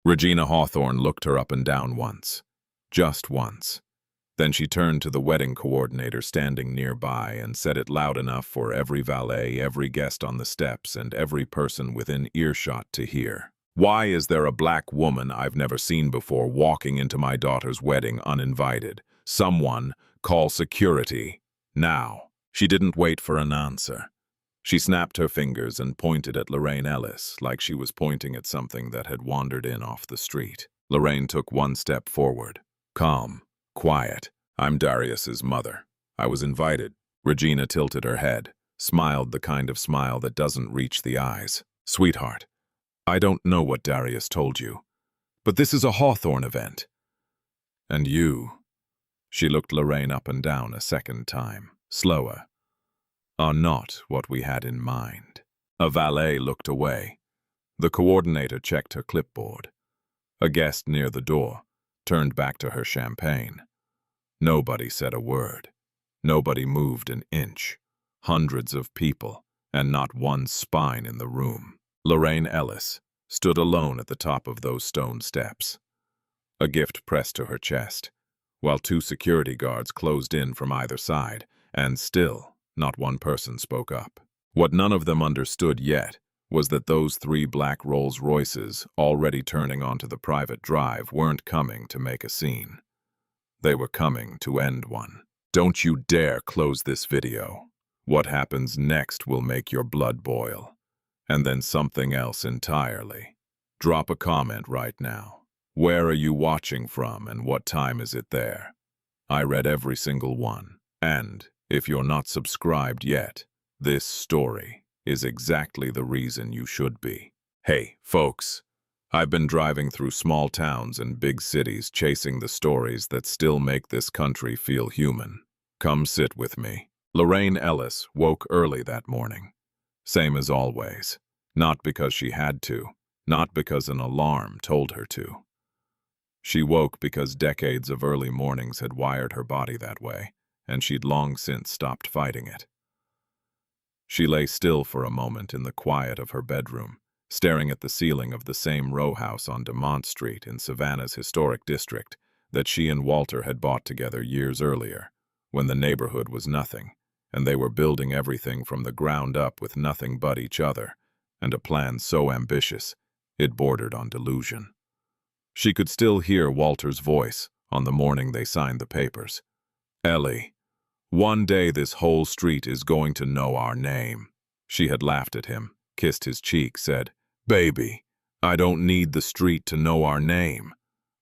Regina Hawthorne looked her up and down once. Just once. Then she turned to the wedding coordinator standing nearby and said it loud enough for every valet, every guest on the steps, and every person within earshot to hear. "Why is there a black woman I've never seen before walking into my daughter's wedding uninvited? Someone call security. Now." She didn't wait for an answer. She snapped her fingers and pointed at Lorraine Ellis like she was pointing at something that had wandered in off the street. Lorraine took one step forward. Calm. Quiet. "I'm Darius's mother. I was invited." Regina tilted her head, smiled the kind of smile that doesn't reach the eyes. "Sweetheart, I don't know what Darius told you, but this is a Hawthorne event. And you," she looked Lorraine up and down a second time, slower, "are not what we had in mind." A valet looked away. The coordinator checked her clipboard. A guest near the door turned back to her champagne. Nobody said a word. Nobody moved an inch. Hundreds of people, and not one spine in the room. Lorraine Ellis stood alone at the top of those stone steps. A gift pressed to her chest, while two security guards closed in from either side, and still not one person spoke up. What none of them understood yet was that those three black Rolls-Royces already turning onto the private drive weren't coming to make a scene. They were coming to end one. Don't you dare close this video. What happens next will make your blood boil. And then something else entirely. Drop a comment right now. Where are you watching from and what time is it there? I read every single one. And if you're not subscribed yet, this story is exactly the reason you should be. Hey, folks. I've been driving through small towns and big cities chasing the stories that still make this country feel human. Come sit with me. Lorraine Ellis woke early that morning. Same as always. Not because she had to. Not because an alarm told her to. She woke because decades of early mornings had wired her body that way, and she'd long since stopped fighting it. She lay still for a moment in the quiet of her bedroom, staring at the ceiling of the same row house on Demont Street in Savannah's historic district that she and Walter had bought together years earlier, when the neighborhood was nothing, and they were building everything from the ground up with nothing but each other, and a plan so ambitious it bordered on delusion. She could still hear Walter's voice on the morning they signed the papers. "Ellie, one day this whole street is going to know our name." She had laughed at him, kissed his cheek, said, "Baby, I don't need the street to know our name.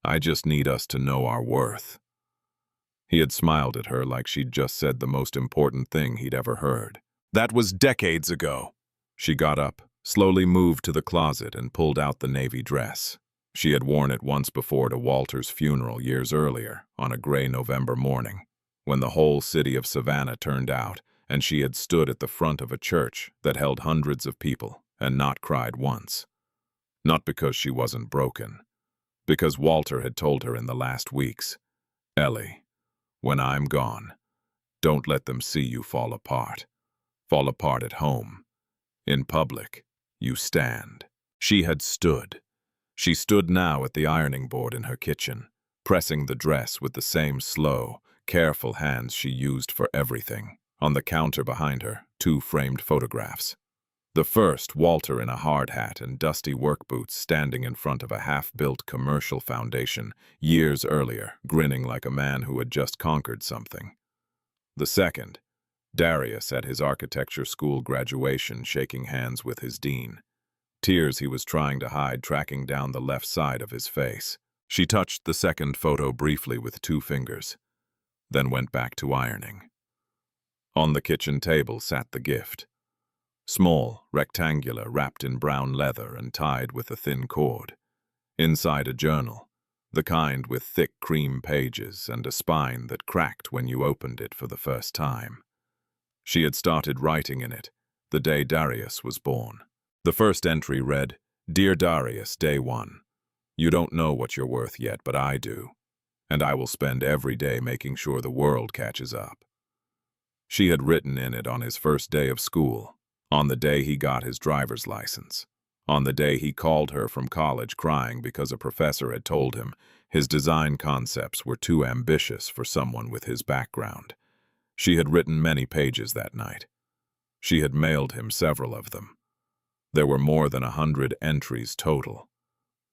I just need us to know our worth." He had smiled at her like she'd just said the most important thing he'd ever heard. "That was decades ago." She got up, slowly moved to the closet and pulled out the navy dress. She had worn it once before to Walter's funeral years earlier, on a gray November morning, when the whole city of Savannah turned out, and she had stood at the front of a church that held hundreds of people and not cried once. Not because she wasn't broken, because Walter had told her in the last weeks, "Ellie, when I'm gone, don't let them see you fall apart. Fall apart at home. In public, you stand." She had stood. She stood now at the ironing board in her kitchen, pressing the dress with the same slow, careful hands she used for everything. On the counter behind her, two framed photographs. The first, Walter in a hard hat and dusty work boots standing in front of a half-built commercial foundation years earlier, grinning like a man who had just conquered something. The second, Darius at his architecture school graduation shaking hands with his dean. Tears he was trying to hide tracking down the left side of his face. She touched the second photo briefly with two fingers, then went back to ironing. On the kitchen table sat the gift. Small, rectangular, wrapped in brown leather and tied with a thin cord. Inside a journal, the kind with thick cream pages and a spine that cracked when you opened it for the first time. She had started writing in it the day Darius was born. The first entry read, "Dear Darius, Day 1. You don't know what you're worth yet, but I do. And I will spend every day making sure the world catches up." She had written in it on his first day of school, on the day he got his driver's license, On the day he called her from college crying because a professor had told him his design concepts were too ambitious for someone with his background. She had written many pages that night. She had mailed him several of them. There were more than 100 entries total.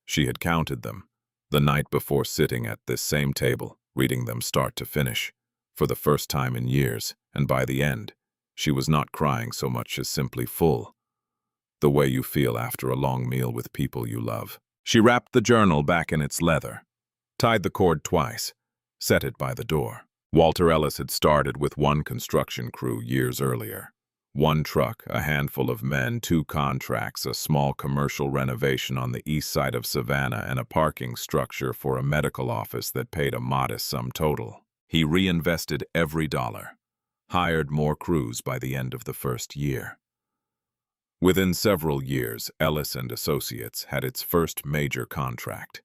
She had counted them, the night before sitting at this same table, reading them start to finish, for the first time in years, and by the end, she was not crying so much as simply full. The way you feel after a long meal with people you love. She wrapped the journal back in its leather, tied the cord twice, set it by the door. Walter Ellis had started with one construction crew years earlier. One truck, a handful of men, 2 contracts, a small commercial renovation on the east side of Savannah, and a parking structure for a medical office that paid a modest sum total. He reinvested every dollar, hired more crews by the end of the first year. Within several years, Ellis and Associates had its first major contract.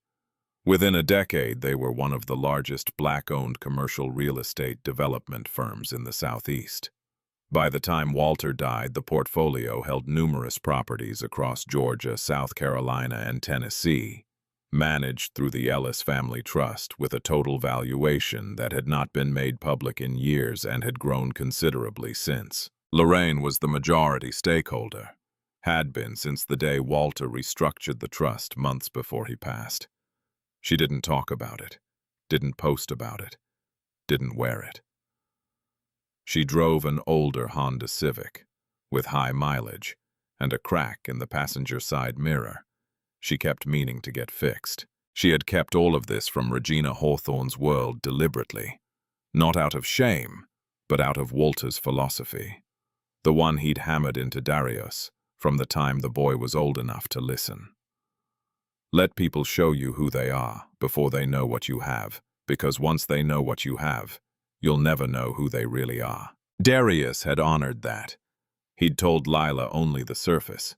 Within a decade, they were one of the largest black-owned commercial real estate development firms in the Southeast. By the time Walter died, the portfolio held numerous properties across Georgia, South Carolina, and Tennessee, managed through the Ellis Family Trust with a total valuation that had not been made public in years and had grown considerably since. Lorraine was the majority stakeholder, had been since the day Walter restructured the trust months before he passed. She didn't talk about it, didn't post about it, didn't wear it. She drove an older Honda Civic, with high mileage, and a crack in the passenger side mirror. She kept meaning to get fixed. She had kept all of this from Regina Hawthorne's world deliberately, not out of shame, but out of Walter's philosophy, the one he'd hammered into Darius from the time the boy was old enough to listen. Let people show you who they are before they know what you have, because once they know what you have, you'll never know who they really are. Darius had honored that. He'd told Lila only the surface,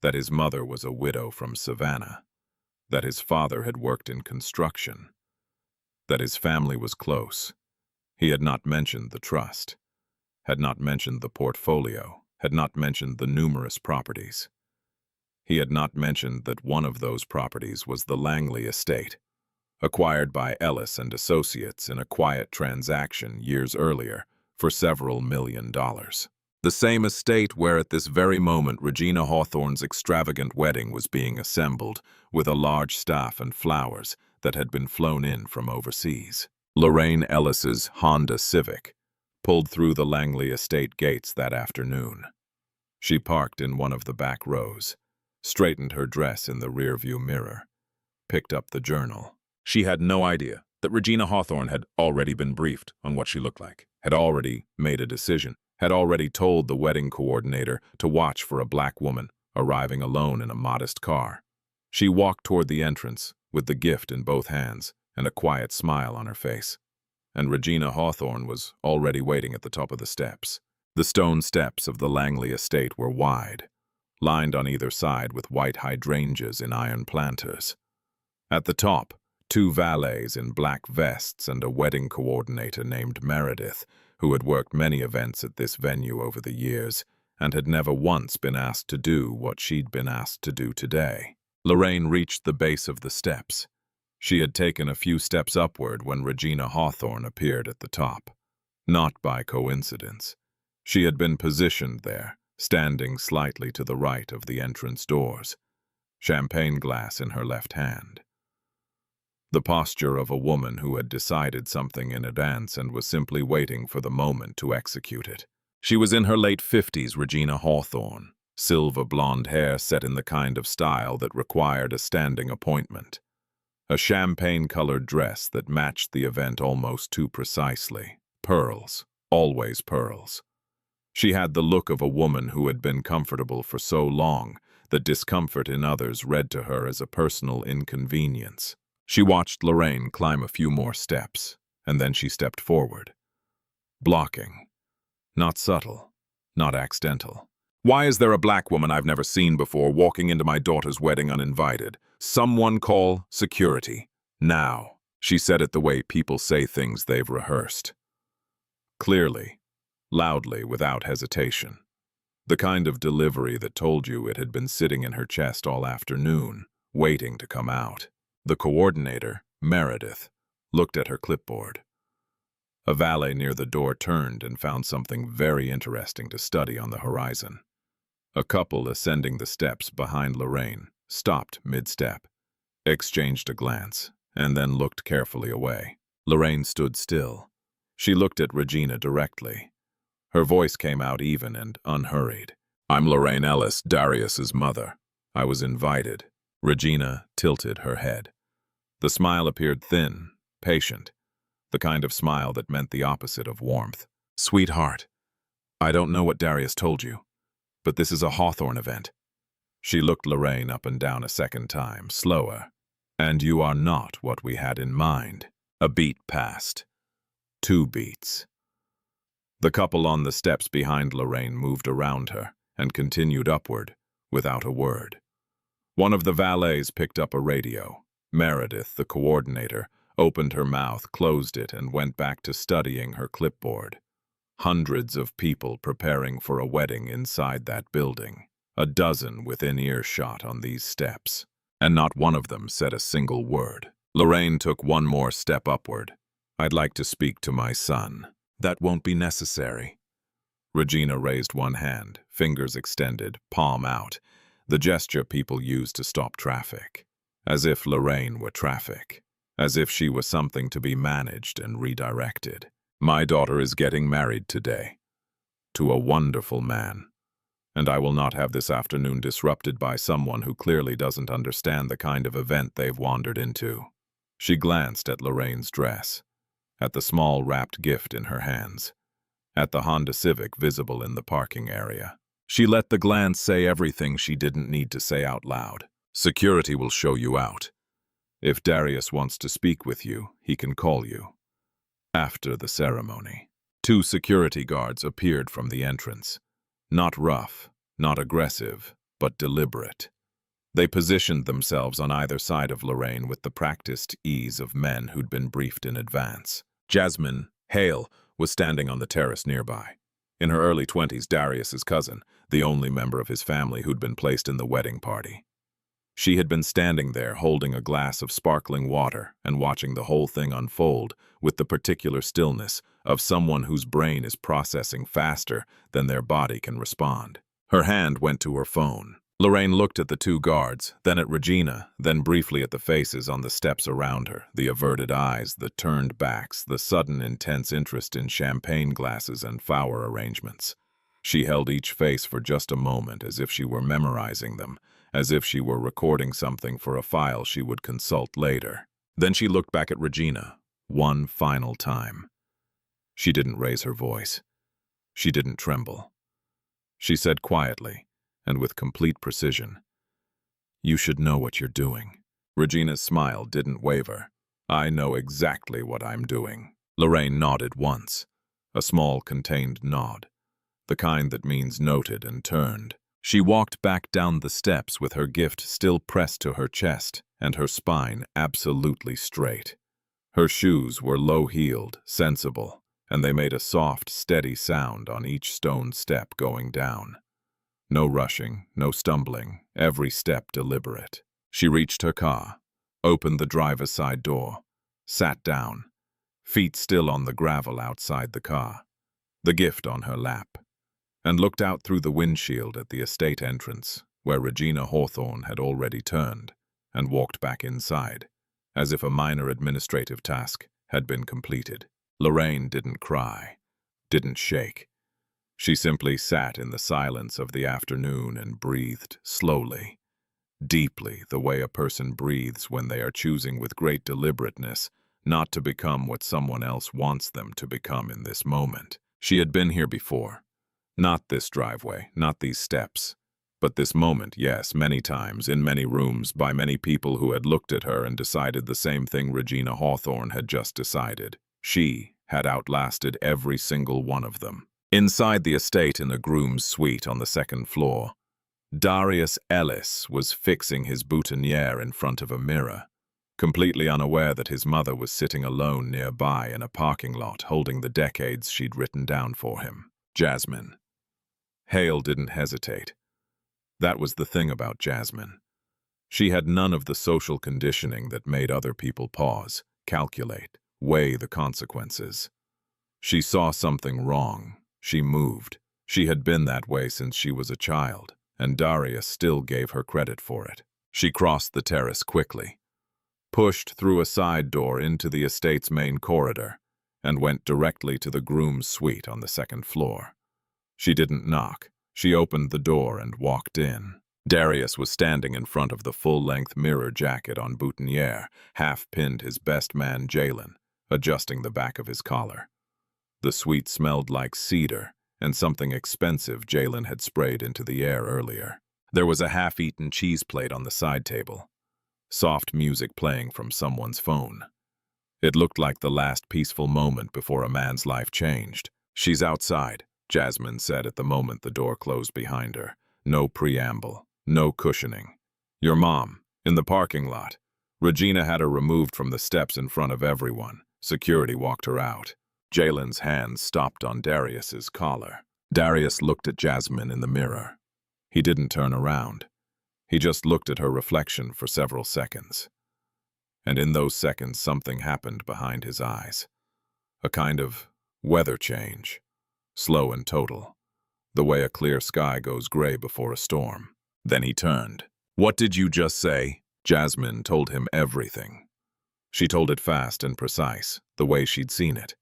that his mother was a widow from Savannah, that his father had worked in construction, that his family was close. He had not mentioned the trust, had not mentioned the portfolio, had not mentioned the numerous properties. He had not mentioned that one of those properties was the Langley estate, acquired by Ellis and Associates in a quiet transaction years earlier for several $1 million. The same estate where at this very moment Regina Hawthorne's extravagant wedding was being assembled with a large staff and flowers that had been flown in from overseas. Lorraine Ellis's Honda Civic pulled through the Langley estate gates that afternoon. She parked in one of the back rows, straightened her dress in the rearview mirror, picked up the journal. She had no idea that Regina Hawthorne had already been briefed on what she looked like, had already made a decision, had already told the wedding coordinator to watch for a black woman arriving alone in a modest car. She walked toward the entrance with the gift in both hands and a quiet smile on her face. And Regina Hawthorne was already waiting at the top of the steps. The stone steps of the Langley estate were wide, lined on either side with white hydrangeas in iron planters. At the top, 2 valets in black vests and a wedding coordinator named Meredith, who had worked many events at this venue over the years and had never once been asked to do what she'd been asked to do today. Lorraine reached the base of the steps. She had taken a few steps upward when Regina Hawthorne appeared at the top. Not by coincidence. She had been positioned there, standing slightly to the right of the entrance doors, champagne glass in her left hand. The posture of a woman who had decided something in advance and was simply waiting for the moment to execute it. She was in her late 50s, Regina Hawthorne, silver blonde hair set in the kind of style that required a standing appointment. A champagne-colored dress that matched the event almost too precisely. Pearls, always pearls. She had the look of a woman who had been comfortable for so long that discomfort in others read to her as a personal inconvenience. She watched Lorraine climb a few more steps, and then she stepped forward. Blocking. Not subtle, not accidental. Why is there a black woman I've never seen before walking into my daughter's wedding uninvited? Someone call security. Now. She said it the way people say things they've rehearsed. Clearly, loudly, without hesitation. The kind of delivery that told you it had been sitting in her chest all afternoon, waiting to come out. The coordinator, Meredith, looked at her clipboard. A valet near the door turned and found something very interesting to study on the horizon. A couple ascending the steps behind Lorraine stopped mid-step, exchanged a glance, and then looked carefully away. Lorraine stood still. She looked at Regina directly. Her voice came out even and unhurried. "I'm Lorraine Ellis, Darius's mother. I was invited." Regina tilted her head. The smile appeared thin, patient, the kind of smile that meant the opposite of warmth. "Sweetheart, I don't know what Darius told you, but this is a Hawthorne event." She looked Lorraine up and down a second time, slower. "And you are not what we had in mind." A beat passed. 2 beats. The couple on the steps behind Lorraine moved around her and continued upward, without a word. One of the valets picked up a radio. Meredith, the coordinator, opened her mouth, closed it, and went back to studying her clipboard. Hundreds of people preparing for a wedding inside that building, a dozen within earshot on these steps, and not one of them said a single word. Lorraine took one more step upward. "I'd like to speak to my son." "That won't be necessary." Regina raised one hand, fingers extended, palm out, the gesture people use to stop traffic. As if Lorraine were traffic. As if she was something to be managed and redirected. "My daughter is getting married today. To a wonderful man. And I will not have this afternoon disrupted by someone who clearly doesn't understand the kind of event they've wandered into." She glanced at Lorraine's dress, at the small wrapped gift in her hands, at the Honda Civic visible in the parking area. She let the glance say everything she didn't need to say out loud. "Security will show you out. If Darius wants to speak with you, he can call you. After the ceremony." 2 security guards appeared from the entrance. Not rough, not aggressive, but deliberate. They positioned themselves on either side of Lorraine with the practiced ease of men who'd been briefed in advance. Jasmine Hale was standing on the terrace nearby. In her early 20s, Darius's cousin, the only member of his family who'd been placed in the wedding party. She had been standing there holding a glass of sparkling water and watching the whole thing unfold with the particular stillness of someone whose brain is processing faster than their body can respond. Her hand went to her phone. Lorraine looked at the 2 guards, then at Regina, then briefly at the faces on the steps around her, the averted eyes, the turned backs, the sudden intense interest in champagne glasses and flower arrangements. She held each face for just a moment as if she were memorizing them, as if she were recording something for a file she would consult later. Then she looked back at Regina, one final time. She didn't raise her voice. She didn't tremble. She said quietly, and with complete precision, "You should know what you're doing." Regina's smile didn't waver. "I know exactly what I'm doing." Lorraine nodded once, a small contained nod, the kind that means noted, and turned. She walked back down the steps with her gift still pressed to her chest and her spine absolutely straight. Her shoes were low-heeled, sensible, and they made a soft, steady sound on each stone step going down. No rushing, no stumbling, every step deliberate. She reached her car, opened the driver's side door, sat down, feet still on the gravel outside the car, the gift on her lap, and looked out through the windshield at the estate entrance, where Regina Hawthorne had already turned, and walked back inside, as if a minor administrative task had been completed. Lorraine didn't cry, didn't shake. She simply sat in the silence of the afternoon and breathed slowly, deeply, the way a person breathes when they are choosing with great deliberateness not to become what someone else wants them to become in this moment. She had been here before. Not this driveway, not these steps, but this moment, yes, many times, in many rooms, by many people who had looked at her and decided the same thing Regina Hawthorne had just decided. She had outlasted every single one of them. Inside the estate in the groom's suite on the 2nd floor, Darius Ellis was fixing his boutonniere in front of a mirror, completely unaware that his mother was sitting alone nearby in a parking lot holding the decades she'd written down for him. Jasmine Hale didn't hesitate. That was the thing about Jasmine. She had none of the social conditioning that made other people pause, calculate, weigh the consequences. She saw something wrong. She moved. She had been that way since she was a child, and Darius still gave her credit for it. She crossed the terrace quickly, pushed through a side door into the estate's main corridor, and went directly to the groom's suite on the second floor. She didn't knock. She opened the door and walked in. Darius was standing in front of the full-length mirror jacket on boutonniere, half-pinned his best man Jalen, adjusting the back of his collar. The suite smelled like cedar and something expensive Jalen had sprayed into the air earlier. There was a half-eaten cheese plate on the side table, soft music playing from someone's phone. It looked like the last peaceful moment before a man's life changed. "She's outside," Jasmine said at the moment the door closed behind her. No preamble. No cushioning. "Your mom, in the parking lot." Regina had her removed from the steps in front of everyone. Security walked her out. Jalen's hands stopped on Darius's collar. Darius looked at Jasmine in the mirror. He didn't turn around. He just looked at her reflection for several seconds. And in those seconds, something happened behind his eyes. A kind of weather change. Slow and total. The way a clear sky goes gray before a storm. Then he turned. "What did you just say?" Jasmine told him everything. She told it fast and precise, the way she'd seen it.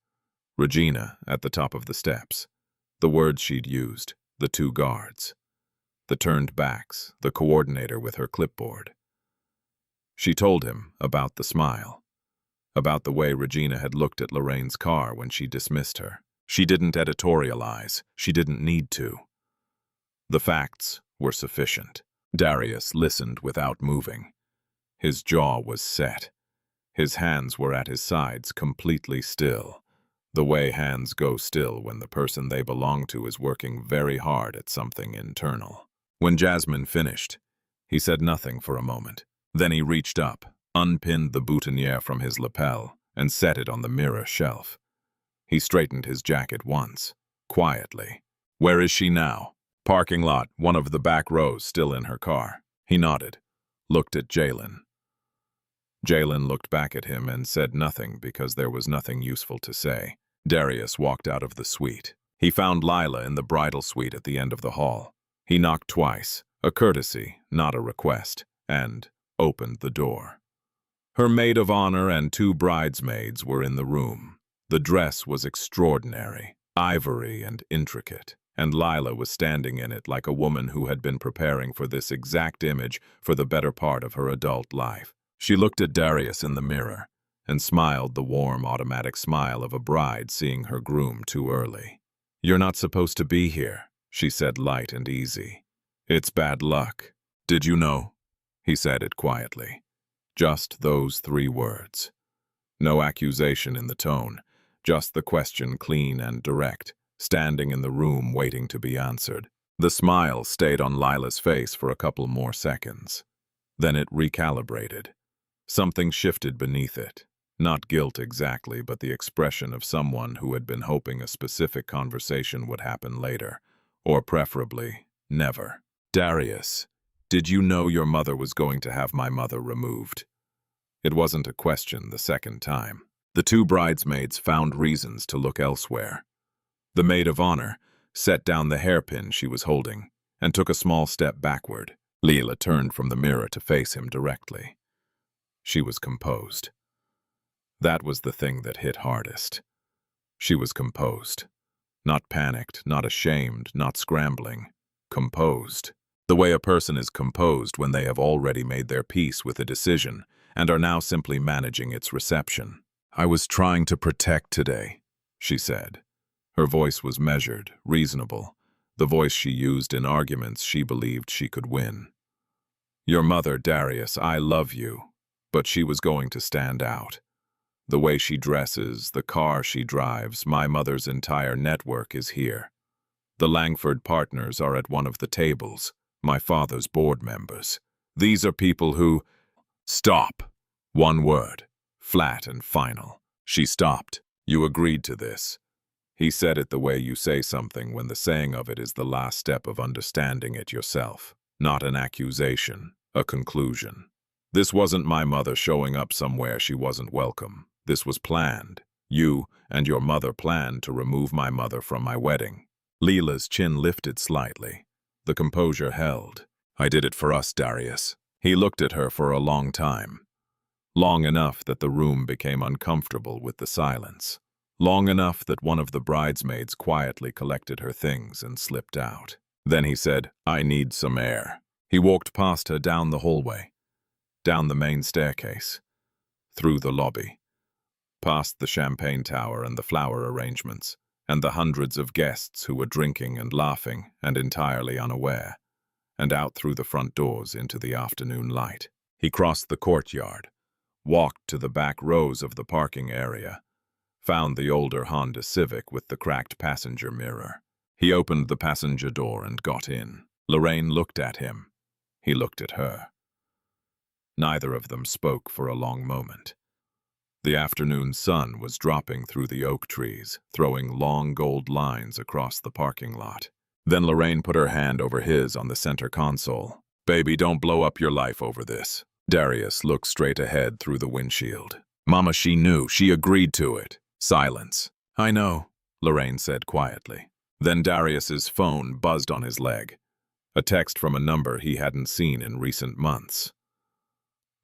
Regina, at the top of the steps. The words she'd used, the two guards. The turned backs, the coordinator with her clipboard. She told him about the smile, about the way Regina had looked at Lorraine's car when she dismissed her. She didn't editorialize. She didn't need to. The facts were sufficient. Darius listened without moving. His jaw was set. His hands were at his sides, completely still, the way hands go still when the person they belong to is working very hard at something internal. When Jasmine finished, he said nothing for a moment. Then he reached up, unpinned the boutonniere from his lapel, and set it on the mirror shelf. He straightened his jacket once, quietly. "Where is she now?" "Parking lot, one of the back rows, still in her car." He nodded, looked at Jalen. Jalen looked back at him and said nothing because there was nothing useful to say. Darius walked out of the suite. He found Lila in the bridal suite at the end of the hall. He knocked twice, a courtesy, not a request, and opened the door. Her maid of honor and two bridesmaids were in the room. The dress was extraordinary, ivory and intricate, and Lila was standing in it like a woman who had been preparing for this exact image for the better part of her adult life. She looked at Darius in the mirror and smiled the warm, automatic smile of a bride seeing her groom too early. "You're not supposed to be here," she said, light and easy. "It's bad luck." "Did you know?" He said it quietly. Just those 3 words. No accusation in the tone, just the question clean and direct, standing in the room waiting to be answered. The smile stayed on Lila's face for a couple more seconds. Then it recalibrated. Something shifted beneath it. Not guilt exactly, but the expression of someone who had been hoping a specific conversation would happen later, or preferably, never. "Darius, did you know your mother was going to have my mother removed?" It wasn't a question the second time. The two bridesmaids found reasons to look elsewhere. The maid of honor set down the hairpin she was holding and took a small step backward. Lila turned from the mirror to face him directly. She was composed. That was the thing that hit hardest. She was composed. Not panicked, not ashamed, not scrambling. Composed. The way a person is composed when they have already made their peace with a decision and are now simply managing its reception. "I was trying to protect today," she said. Her voice was measured, reasonable, the voice she used in arguments she believed she could win. "Your mother, Darius, I love you," but she was going to stand out. The way she dresses, the car she drives, my mother's entire network is here. The Langford partners are at one of the tables, my father's board members. These are people who— "Stop." One word, flat and final. She stopped. "You agreed to this." He said it the way you say something when the saying of it is the last step of understanding it yourself. Not an accusation, a conclusion. This wasn't my mother showing up somewhere she wasn't welcome. This was planned. You and your mother planned to remove my mother from my wedding. Leela's chin lifted slightly. The composure held. I did it for us, Darius. He looked at her for a long time. Long enough that the room became uncomfortable with the silence. Long enough that one of the bridesmaids quietly collected her things and slipped out. Then he said, I need some air. He walked past her down the hallway, down the main staircase, through the lobby, past the champagne tower and the flower arrangements, and the hundreds of guests who were drinking and laughing and entirely unaware, and out through the front doors into the afternoon light. He crossed the courtyard, walked to the back rows of the parking area, found the older Honda Civic with the cracked passenger mirror. He opened the passenger door and got in. Lorraine looked at him. He looked at her. Neither of them spoke for a long moment. The afternoon sun was dropping through the oak trees, throwing long gold lines across the parking lot. Then Lorraine put her hand over his on the center console. Baby, don't blow up your life over this. Darius looked straight ahead through the windshield. Mama, she knew. She agreed to it. Silence. I know, Lorraine said quietly. Then Darius's phone buzzed on his leg. A text from a number he hadn't seen in recent months.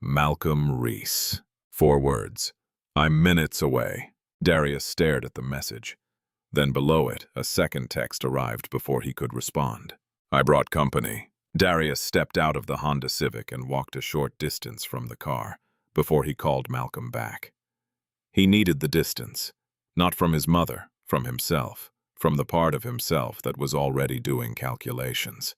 Malcolm Reese. 4 words. I'm minutes away. Darius stared at the message. Then below it, a second text arrived before he could respond. I brought company. Darius stepped out of the Honda Civic and walked a short distance from the car before he called Malcolm back. He needed the distance, not from his mother, from himself, from the part of himself that was already doing calculations.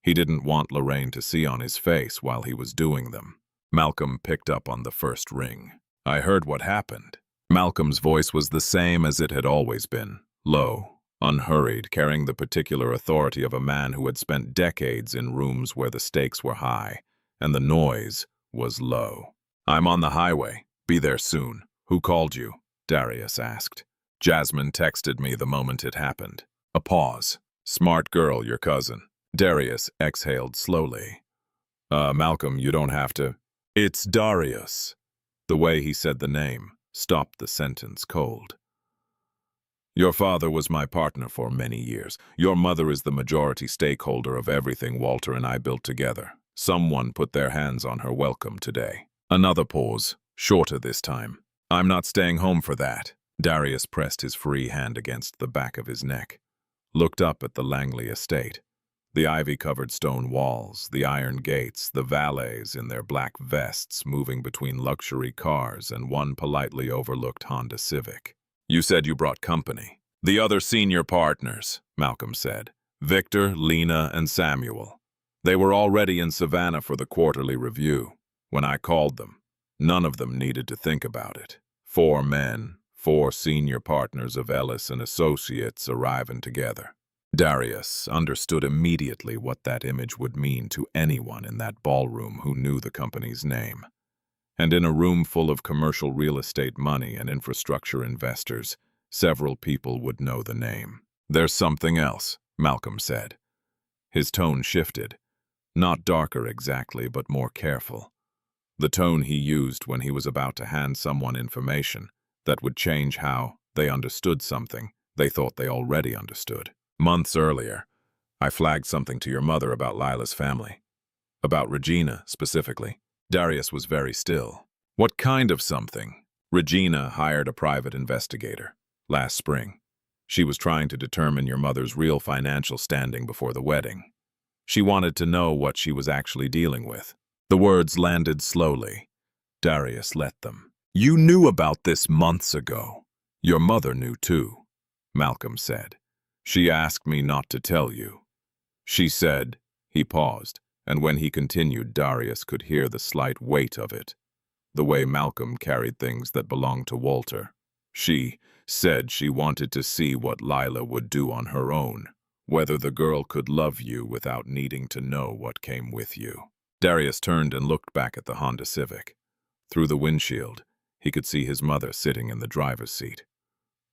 He didn't want Lorraine to see on his face while he was doing them. Malcolm picked up on the first ring. I heard what happened. Malcolm's voice was the same as it had always been, low, unhurried, carrying the particular authority of a man who had spent decades in rooms where the stakes were high, and the noise was low. I'm on the highway. Be there soon. Who called you? Darius asked. Jasmine texted me the moment it happened. A pause. Smart girl, your cousin. Darius exhaled slowly. Malcolm, you don't have to. It's Darius. The way he said the name stopped the sentence cold. Your father was my partner for many years. Your mother is the majority stakeholder of everything Walter and I built together. Someone put their hands on her welcome today. Another pause, shorter this time. I'm not staying home for that. Darius pressed his free hand against the back of his neck, looked up at the Langley estate. The ivy-covered stone walls, the iron gates, the valets in their black vests moving between luxury cars and one politely overlooked Honda Civic. You said you brought company. The other senior partners, Malcolm said. Victor, Lena, and Samuel. They were already in Savannah for the quarterly review. When I called them, none of them needed to think about it. 4 men, 4 senior partners of Ellis and Associates arriving together. Darius understood immediately what that image would mean to anyone in that ballroom who knew the company's name. And in a room full of commercial real estate money and infrastructure investors, several people would know the name. There's something else, Malcolm said. His tone shifted. Not darker exactly, but more careful. The tone he used when he was about to hand someone information that would change how they understood something they thought they already understood. Months earlier, I flagged something to your mother about Lila's family. About Regina, specifically. Darius was very still. What kind of something? Regina hired a private investigator last spring. She was trying to determine your mother's real financial standing before the wedding. She wanted to know what she was actually dealing with. The words landed slowly. Darius let them. You knew about this months ago. Your mother knew too, Malcolm said. She asked me not to tell you. She said, he paused, and when he continued, Darius could hear the slight weight of it, the way Malcolm carried things that belonged to Walter. She said she wanted to see what Lila would do on her own, whether the girl could love you without needing to know what came with you. Darius turned and looked back at the Honda Civic. Through the windshield, he could see his mother sitting in the driver's seat.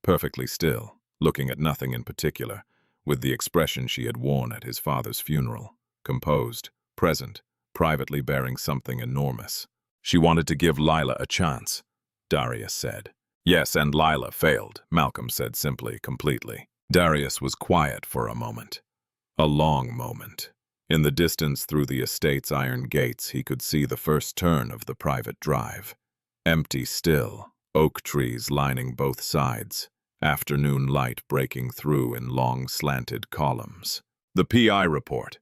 Perfectly still, looking at nothing in particular, with the expression she had worn at his father's funeral, composed, present, privately bearing something enormous. She wanted to give Lila a chance, Darius said. Yes, and Lila failed, Malcolm said simply, completely. Darius was quiet for a moment. A long moment. In the distance through the estate's iron gates, he could see the first turn of the private drive. Empty still, oak trees lining both sides, afternoon light breaking through in long slanted columns. The PI report,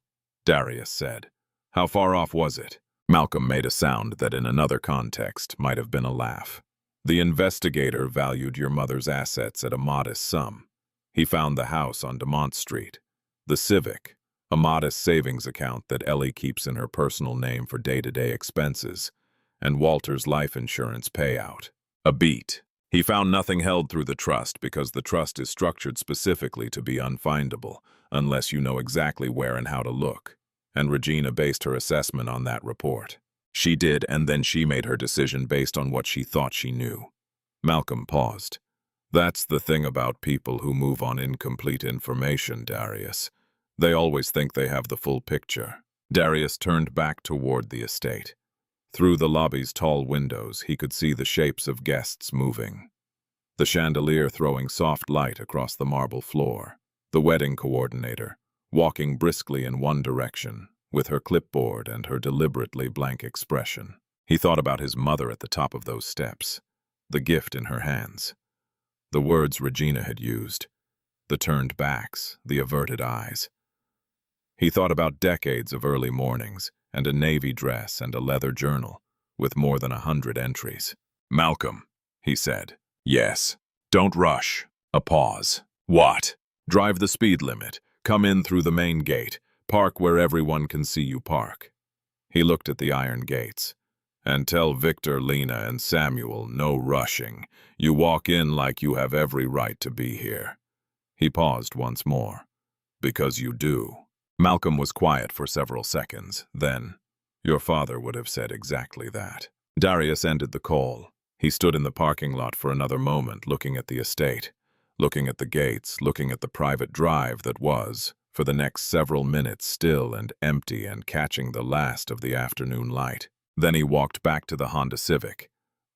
Darius said. How far off was it? Malcolm made a sound that in another context might have been a laugh. The investigator valued your mother's assets at a modest sum. He found the house on Demont Street, the Civic, a modest savings account that Ellie keeps in her personal name for day-to-day expenses, and Walter's life insurance payout. A beat. He found nothing held through the trust because the trust is structured specifically to be unfindable, unless you know exactly where and how to look. And Regina based her assessment on that report. She did, and then she made her decision based on what she thought she knew. Malcolm paused. That's the thing about people who move on incomplete information, Darius. They always think they have the full picture. Darius turned back toward the estate. Through the lobby's tall windows, he could see the shapes of guests moving. The chandelier throwing soft light across the marble floor. The wedding coordinator, walking briskly in one direction, with her clipboard and her deliberately blank expression. He thought about his mother at the top of those steps, the gift in her hands. The words Regina had used, the turned backs, the averted eyes. He thought about decades of early mornings, and a navy dress and a leather journal, with more than 100 entries. Malcolm, he said. Yes. Don't rush. A pause. What? Drive the speed limit. Come in through the main gate. Park where everyone can see you park. He looked at the iron gates. And tell Victor, Lena, and Samuel no rushing. You walk in like you have every right to be here. He paused once more. Because you do. Malcolm was quiet for several seconds. Then, your father would have said exactly that. Darius ended the call. He stood in the parking lot for another moment, looking at the estate, looking at the gates, looking at the private drive that was, for the next several minutes, still and empty and catching the last of the afternoon light. Then he walked back to the Honda Civic,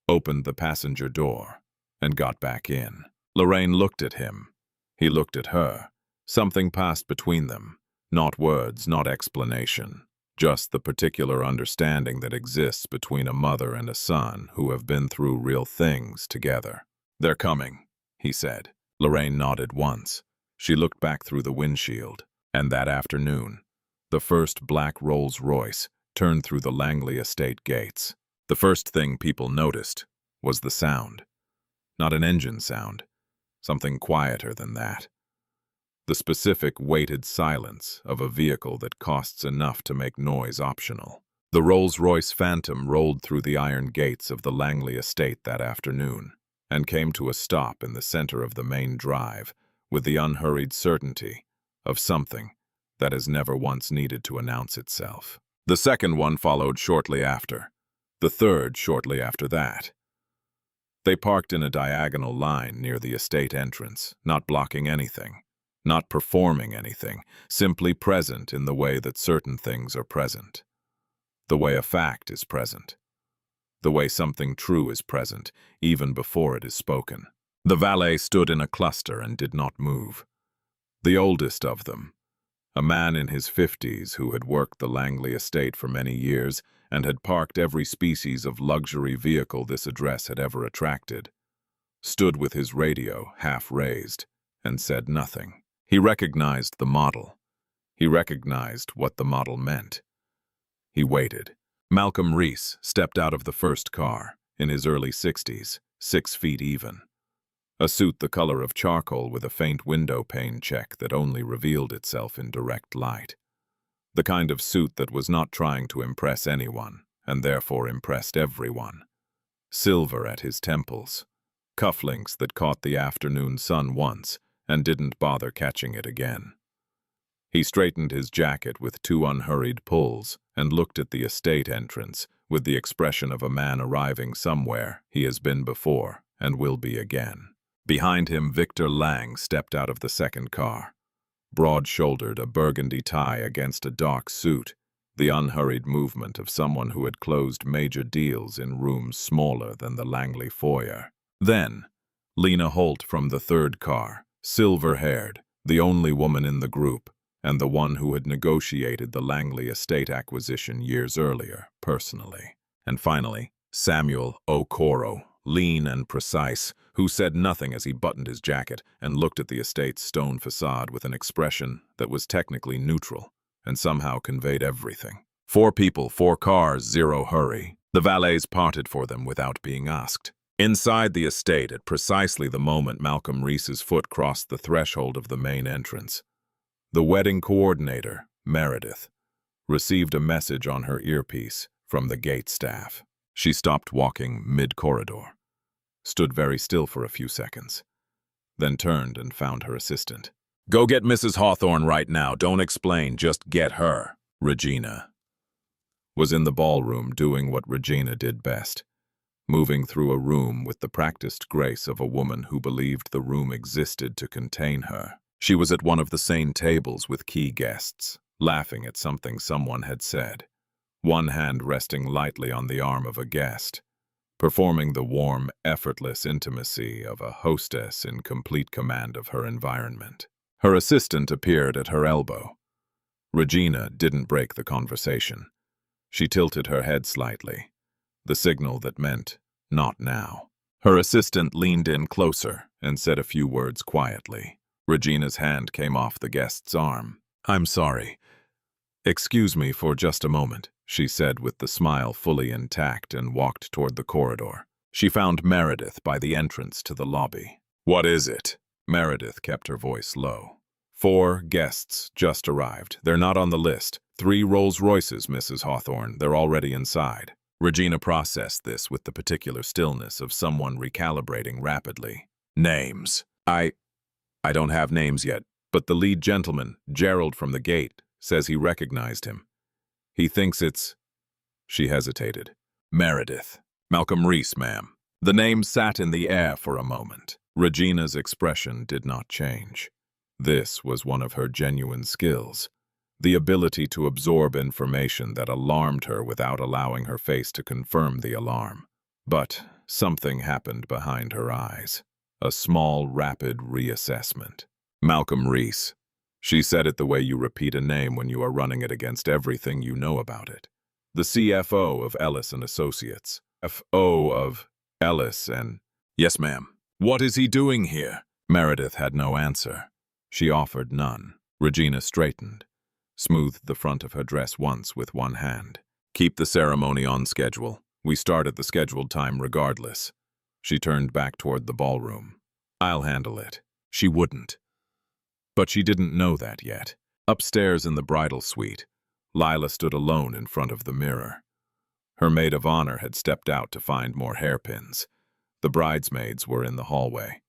opened the passenger door, and got back in. Lorraine looked at him. He looked at her. Something passed between them. Not words, not explanation. Just the particular understanding that exists between a mother and a son who have been through real things together. They're coming, he said. Lorraine nodded once. She looked back through the windshield. And that afternoon, the first black Rolls-Royce turned through the Langley estate gates. The first thing people noticed was the sound. Not an engine sound. Something quieter than that. The specific weighted silence of a vehicle that costs enough to make noise optional. The Rolls-Royce Phantom rolled through the iron gates of the Langley estate that afternoon and came to a stop in the center of the main drive with the unhurried certainty of something that has never once needed to announce itself. The second one followed shortly after. The third shortly after that. They parked in a diagonal line near the estate entrance, not blocking anything. Not performing anything, simply present in the way that certain things are present. The way a fact is present. The way something true is present, even before it is spoken. The valet stood in a cluster and did not move. The oldest of them, a man in his 50s who had worked the Langley estate for many years and had parked every species of luxury vehicle this address had ever attracted, stood with his radio half raised and said nothing. He recognized the model. He recognized what the model meant. He waited. Malcolm Reese stepped out of the first car, in his early 60s, 6 feet even. A suit the color of charcoal with a faint window pane check that only revealed itself in direct light. The kind of suit that was not trying to impress anyone, and therefore impressed everyone. Silver at his temples. Cufflinks that caught the afternoon sun once, and didn't bother catching it again. He straightened his jacket with 2 unhurried pulls and looked at the estate entrance with the expression of a man arriving somewhere he has been before and will be again. Behind him, Victor Lang stepped out of the second car. Broad-shouldered, a burgundy tie against a dark suit, the unhurried movement of someone who had closed major deals in rooms smaller than the Langley foyer. Then, Lena Holt from the third car, silver-haired, the only woman in the group, and the one who had negotiated the Langley estate acquisition years earlier, personally. And finally, Samuel Okoro, lean and precise, who said nothing as he buttoned his jacket and looked at the estate's stone facade with an expression that was technically neutral and somehow conveyed everything. 4 people, 4 cars, 0 hurry. The valets parted for them without being asked. Inside the estate, at precisely the moment Malcolm Reese's foot crossed the threshold of the main entrance, the wedding coordinator, Meredith, received a message on her earpiece from the gate staff. She stopped walking mid-corridor, stood very still for a few seconds, then turned and found her assistant. "Go get Mrs. Hawthorne right now. Don't explain, just get her." Regina was in the ballroom doing what Regina did best, moving through a room with the practiced grace of a woman who believed the room existed to contain her. She was at one of the same tables with key guests, laughing at something someone had said, one hand resting lightly on the arm of a guest, performing the warm, effortless intimacy of a hostess in complete command of her environment. Her assistant appeared at her elbow. Regina didn't break the conversation. She tilted her head slightly, the signal that meant, not now. Her assistant leaned in closer and said a few words quietly. Regina's hand came off the guest's arm. "I'm sorry. Excuse me for just a moment," she said with the smile fully intact and walked toward the corridor. She found Meredith by the entrance to the lobby. "What is it?" Meredith kept her voice low. 4 guests just arrived. They're not on the list. 3 Rolls-Royces, Mrs. Hawthorne. They're already inside. Regina processed this with the particular stillness of someone recalibrating rapidly. "Names. I don't have names yet, but the lead gentleman, Gerald from the gate, says he recognized him. He thinks it's..." She hesitated. "Meredith. Malcolm Reese, ma'am." The name sat in the air for a moment. Regina's expression did not change. This was one of her genuine skills, the ability to absorb information that alarmed her without allowing her face to confirm the alarm. But something happened behind her eyes. A small, rapid reassessment. "Malcolm Reese." She said it the way you repeat a name when you are running it against everything you know about it. "The CFO of Ellis and Associates." "FO of Ellis and..." "Yes, ma'am." "What is he doing here?" Meredith had no answer. She offered none. Regina straightened, smoothed the front of her dress once with one hand. "Keep the ceremony on schedule. We start at the scheduled time regardless." She turned back toward the ballroom. "I'll handle it." She wouldn't. But she didn't know that yet. Upstairs in the bridal suite, Lila stood alone in front of the mirror. Her maid of honor had stepped out to find more hairpins. The bridesmaids were in the hallway.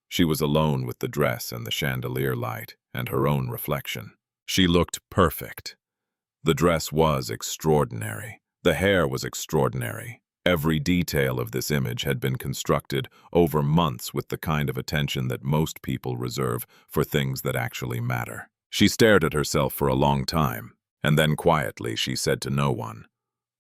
She was alone with the dress and the chandelier light and her own reflection. She looked perfect. The dress was extraordinary. The hair was extraordinary. Every detail of this image had been constructed over months with the kind of attention that most people reserve for things that actually matter. She stared at herself for a long time, and then quietly she said to no one,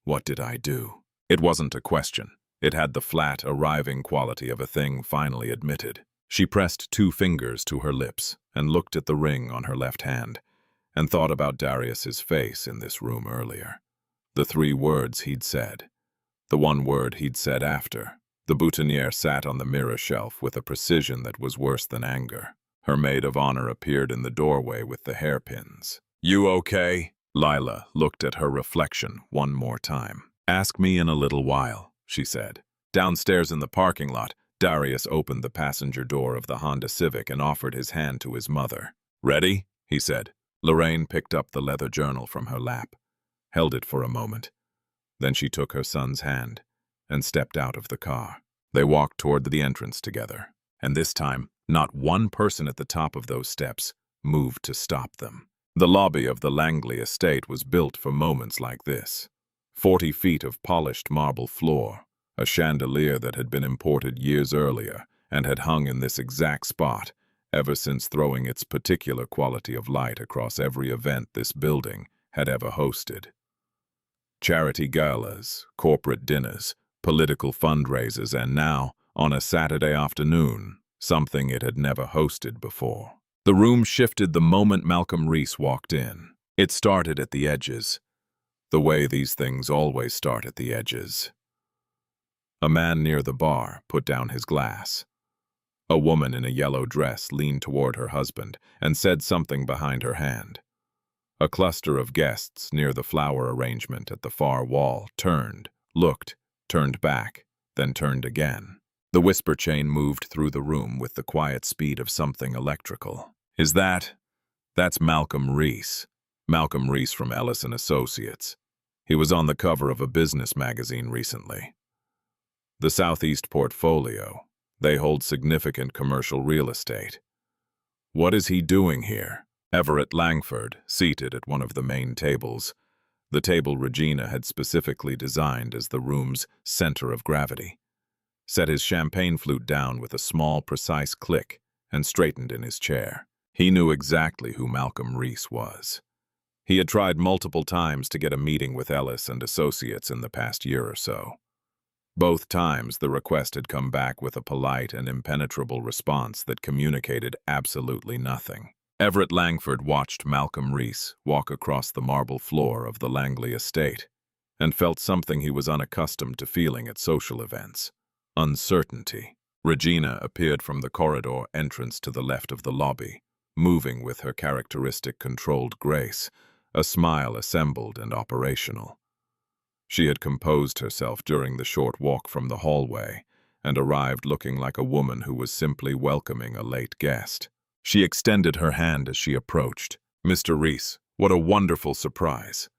"What did I do?" It wasn't a question. It had the flat, arriving quality of a thing finally admitted. She pressed 2 fingers to her lips and looked at the ring on her left hand and thought about Darius's face in this room earlier. The 3 words he'd said. The 1 word he'd said after. The boutonniere sat on the mirror shelf with a precision that was worse than anger. Her maid of honor appeared in the doorway with the hairpins. "You okay?" Lila looked at her reflection one more time. "Ask me in a little while," she said. Downstairs in the parking lot, Darius opened the passenger door of the Honda Civic and offered his hand to his mother. "Ready?" he said. Lorraine picked up the leather journal from her lap, held it for a moment. Then she took her son's hand and stepped out of the car. They walked toward the entrance together, and this time, not one person at the top of those steps moved to stop them. The lobby of the Langley estate was built for moments like this. 40 feet of polished marble floor, a chandelier that had been imported years earlier and had hung in this exact spot ever since, throwing its particular quality of light across every event this building had ever hosted. Charity galas, corporate dinners, political fundraisers, and now, on a Saturday afternoon, something it had never hosted before. The room shifted the moment Malcolm Reese walked in. It started at the edges, the way these things always start at the edges. A man near the bar put down his glass. A woman in a yellow dress leaned toward her husband and said something behind her hand. A cluster of guests near the flower arrangement at the far wall turned, looked, turned back, then turned again. The whisper chain moved through the room with the quiet speed of something electrical. That's Malcolm Reese. Malcolm Reese from Ellis & Associates. He was on the cover of a business magazine recently. The Southeast Portfolio. They hold significant commercial real estate. What is he doing here? Everett Langford, seated at one of the main tables, the table Regina had specifically designed as the room's center of gravity, set his champagne flute down with a small, precise click and straightened in his chair. He knew exactly who Malcolm Reese was. He had tried multiple times to get a meeting with Ellis & Associates in the past year or so. Both times the request had come back with a polite and impenetrable response that communicated absolutely nothing. Everett Langford watched Malcolm Reese walk across the marble floor of the Langley estate and felt something he was unaccustomed to feeling at social events: uncertainty. Regina appeared from the corridor entrance to the left of the lobby, moving with her characteristic controlled grace, a smile assembled and operational. She had composed herself during the short walk from the hallway and arrived looking like a woman who was simply welcoming a late guest. She extended her hand as she approached. "Mr. Reese, what a wonderful surprise.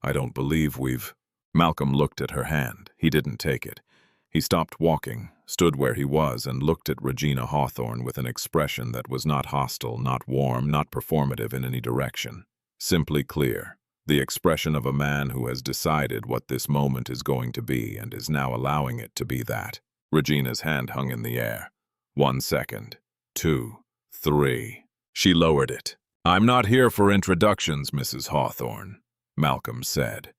I don't believe we've—" Malcolm looked at her hand. He didn't take it. He stopped walking, stood where he was, and looked at Regina Hawthorne with an expression that was not hostile, not warm, not performative in any direction. Simply clear. The expression of a man who has decided what this moment is going to be and is now allowing it to be that. Regina's hand hung in the air. 1 second. 2. 3. She lowered it. "I'm not here for introductions, Mrs. Hawthorne," Malcolm said.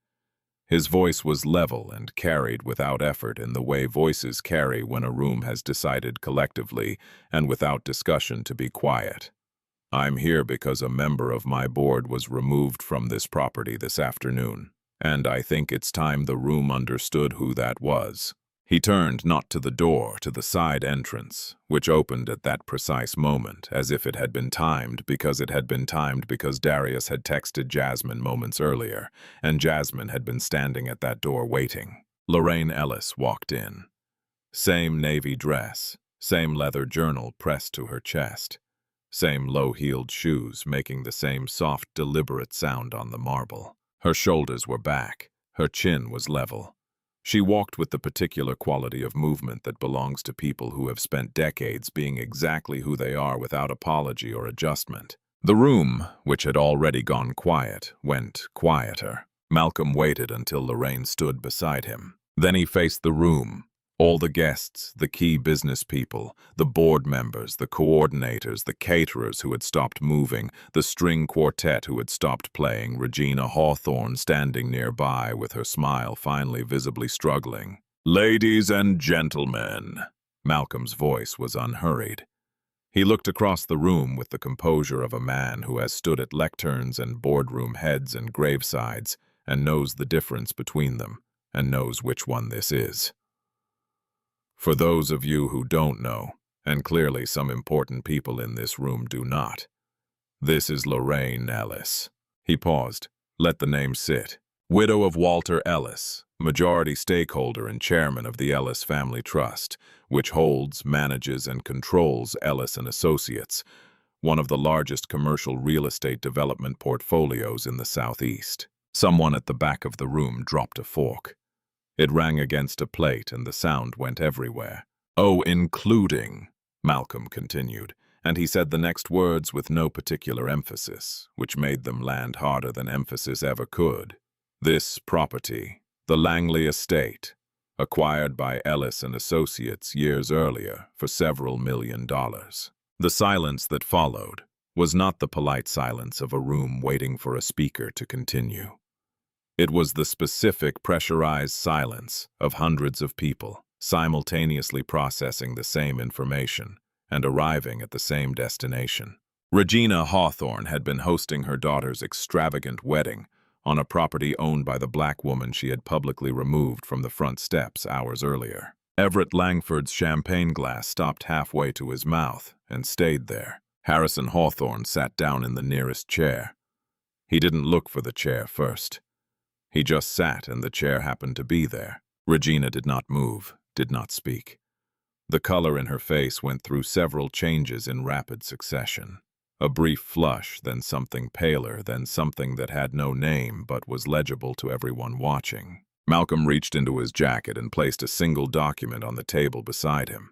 His voice was level and carried without effort in the way voices carry when a room has decided collectively and without discussion to be quiet. "I'm here because a member of my board was removed from this property this afternoon, and I think it's time the room understood who that was." He turned not to the door, to the side entrance, which opened at that precise moment, as if it had been timed because Darius had texted Jasmine moments earlier, and Jasmine had been standing at that door waiting. Lorraine Ellis walked in. Same navy dress, same leather journal pressed to her chest, same low-heeled shoes making the same soft, deliberate sound on the marble. Her shoulders were back, her chin was level. She walked with the particular quality of movement that belongs to people who have spent decades being exactly who they are without apology or adjustment. The room, which had already gone quiet, went quieter. Malcolm waited until Lorraine stood beside him. Then he faced the room. All the guests, the key business people, the board members, the coordinators, the caterers who had stopped moving, the string quartet who had stopped playing, Regina Hawthorne standing nearby with her smile finally visibly struggling. "Ladies and gentlemen," Malcolm's voice was unhurried. He looked across the room with the composure of a man who has stood at lecterns and boardroom heads and gravesides and knows the difference between them and knows which one this is. "For those of you who don't know, and clearly some important people in this room do not, this is Lorraine Ellis." He paused. Let the name sit. Widow of Walter Ellis, majority stakeholder and chairman of the Ellis Family Trust, which holds, manages, and controls Ellis & Associates, one of the largest commercial real estate development portfolios in the Southeast. Someone at the back of the room dropped a fork. It rang against a plate and the sound went everywhere. "Oh, including," Malcolm continued, and he said the next words with no particular emphasis, which made them land harder than emphasis ever could. "This property, the Langley estate, acquired by Ellis and Associates years earlier for several $1 million. The silence that followed was not the polite silence of a room waiting for a speaker to continue. It was the specific, pressurized silence of hundreds of people simultaneously processing the same information and arriving at the same destination. Regina Hawthorne had been hosting her daughter's extravagant wedding on a property owned by the black woman she had publicly removed from the front steps hours earlier. Everett Langford's champagne glass stopped halfway to his mouth and stayed there. Harrison Hawthorne sat down in the nearest chair. He didn't look for the chair first. He just sat, and the chair happened to be there. Regina did not move, did not speak. The color in her face went through several changes in rapid succession. A brief flush, then something paler, then something that had no name but was legible to everyone watching. Malcolm reached into his jacket and placed a single document on the table beside him.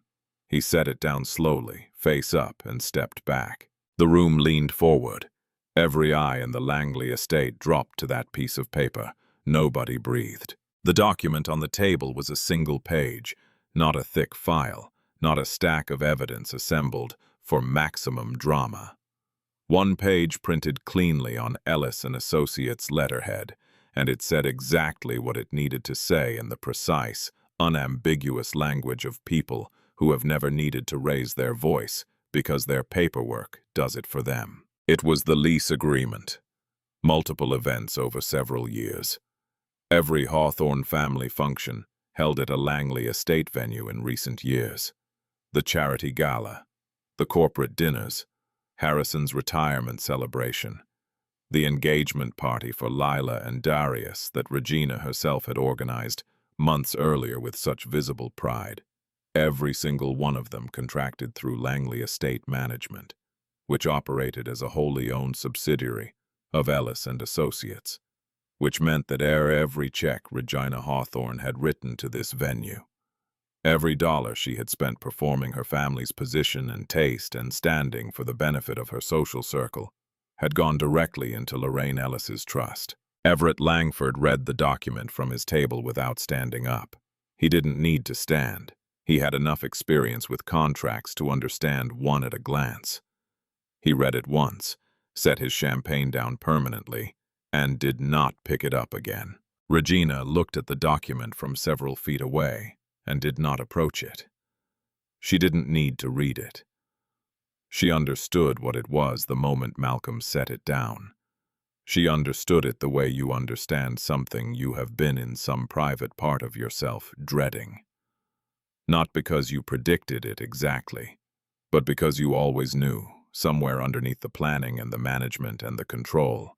He set it down slowly, face up, and stepped back. The room leaned forward. Every eye in the Langley estate dropped to that piece of paper. Nobody breathed. The document on the table was a single page, not a thick file, not a stack of evidence assembled for maximum drama. One page printed cleanly on Ellis and Associates letterhead, and it said exactly what it needed to say in the precise, unambiguous language of people who have never needed to raise their voice because their paperwork does it for them. It was the lease agreement. Multiple events over several years. Every Hawthorne family function held at a Langley estate venue in recent years. The charity gala, the corporate dinners, Harrison's retirement celebration, the engagement party for Lila and Darius that Regina herself had organized months earlier with such visible pride. Every single one of them contracted through Langley Estate Management, which operated as a wholly owned subsidiary of Ellis and Associates, which meant that every check Regina Hawthorne had written to this venue, every dollar she had spent performing her family's position and taste and standing for the benefit of her social circle, had gone directly into Lorraine Ellis's trust. Everett Langford read the document from his table without standing up. He didn't need to stand. He had enough experience with contracts to understand one at a glance. He read it once, set his champagne down permanently, and did not pick it up again. Regina looked at the document from several feet away and did not approach it. She didn't need to read it. She understood what it was the moment Malcolm set it down. She understood it the way you understand something you have been in some private part of yourself dreading. Not because you predicted it exactly, but because you always knew, somewhere underneath the planning and the management and the control,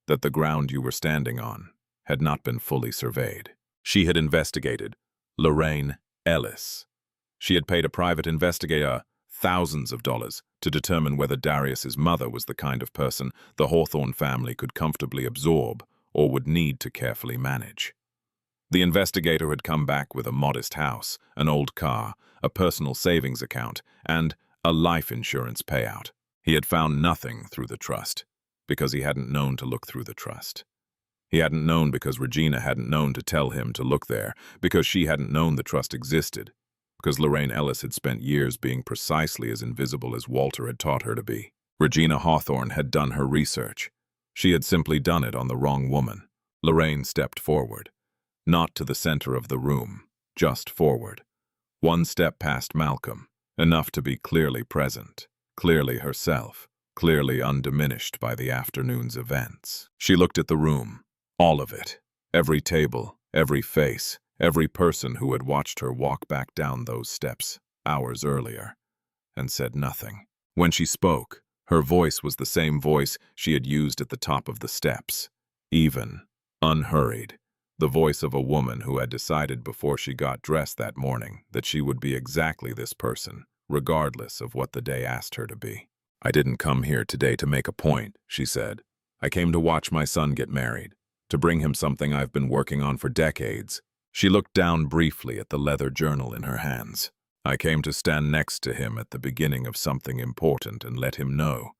that the ground you were standing on had not been fully surveyed. She had investigated Lorraine Ellis. She had paid a private investigator thousands of dollars to determine whether Darius's mother was the kind of person the Hawthorne family could comfortably absorb or would need to carefully manage. The investigator had come back with a modest house, an old car, a personal savings account, and a life insurance payout. He had found nothing through the trust, because he hadn't known to look through the trust. He hadn't known because Regina hadn't known to tell him to look there, because she hadn't known the trust existed, because Lorraine Ellis had spent years being precisely as invisible as Walter had taught her to be. Regina Hawthorne had done her research. She had simply done it on the wrong woman. Lorraine stepped forward. Not to the center of the room, just forward. One step past Malcolm, enough to be clearly present, clearly herself, clearly undiminished by the afternoon's events. She looked at the room, all of it, every table, every face, every person who had watched her walk back down those steps hours earlier, and said nothing. When she spoke, her voice was the same voice she had used at the top of the steps, even, unhurried, the voice of a woman who had decided before she got dressed that morning that she would be exactly this person, regardless of what the day asked her to be. "I didn't come here today to make a point," she said. "I came to watch my son get married, to bring him something I've been working on for decades." She looked down briefly at the leather journal in her hands. "I came to stand next to him at the beginning of something important and let him know,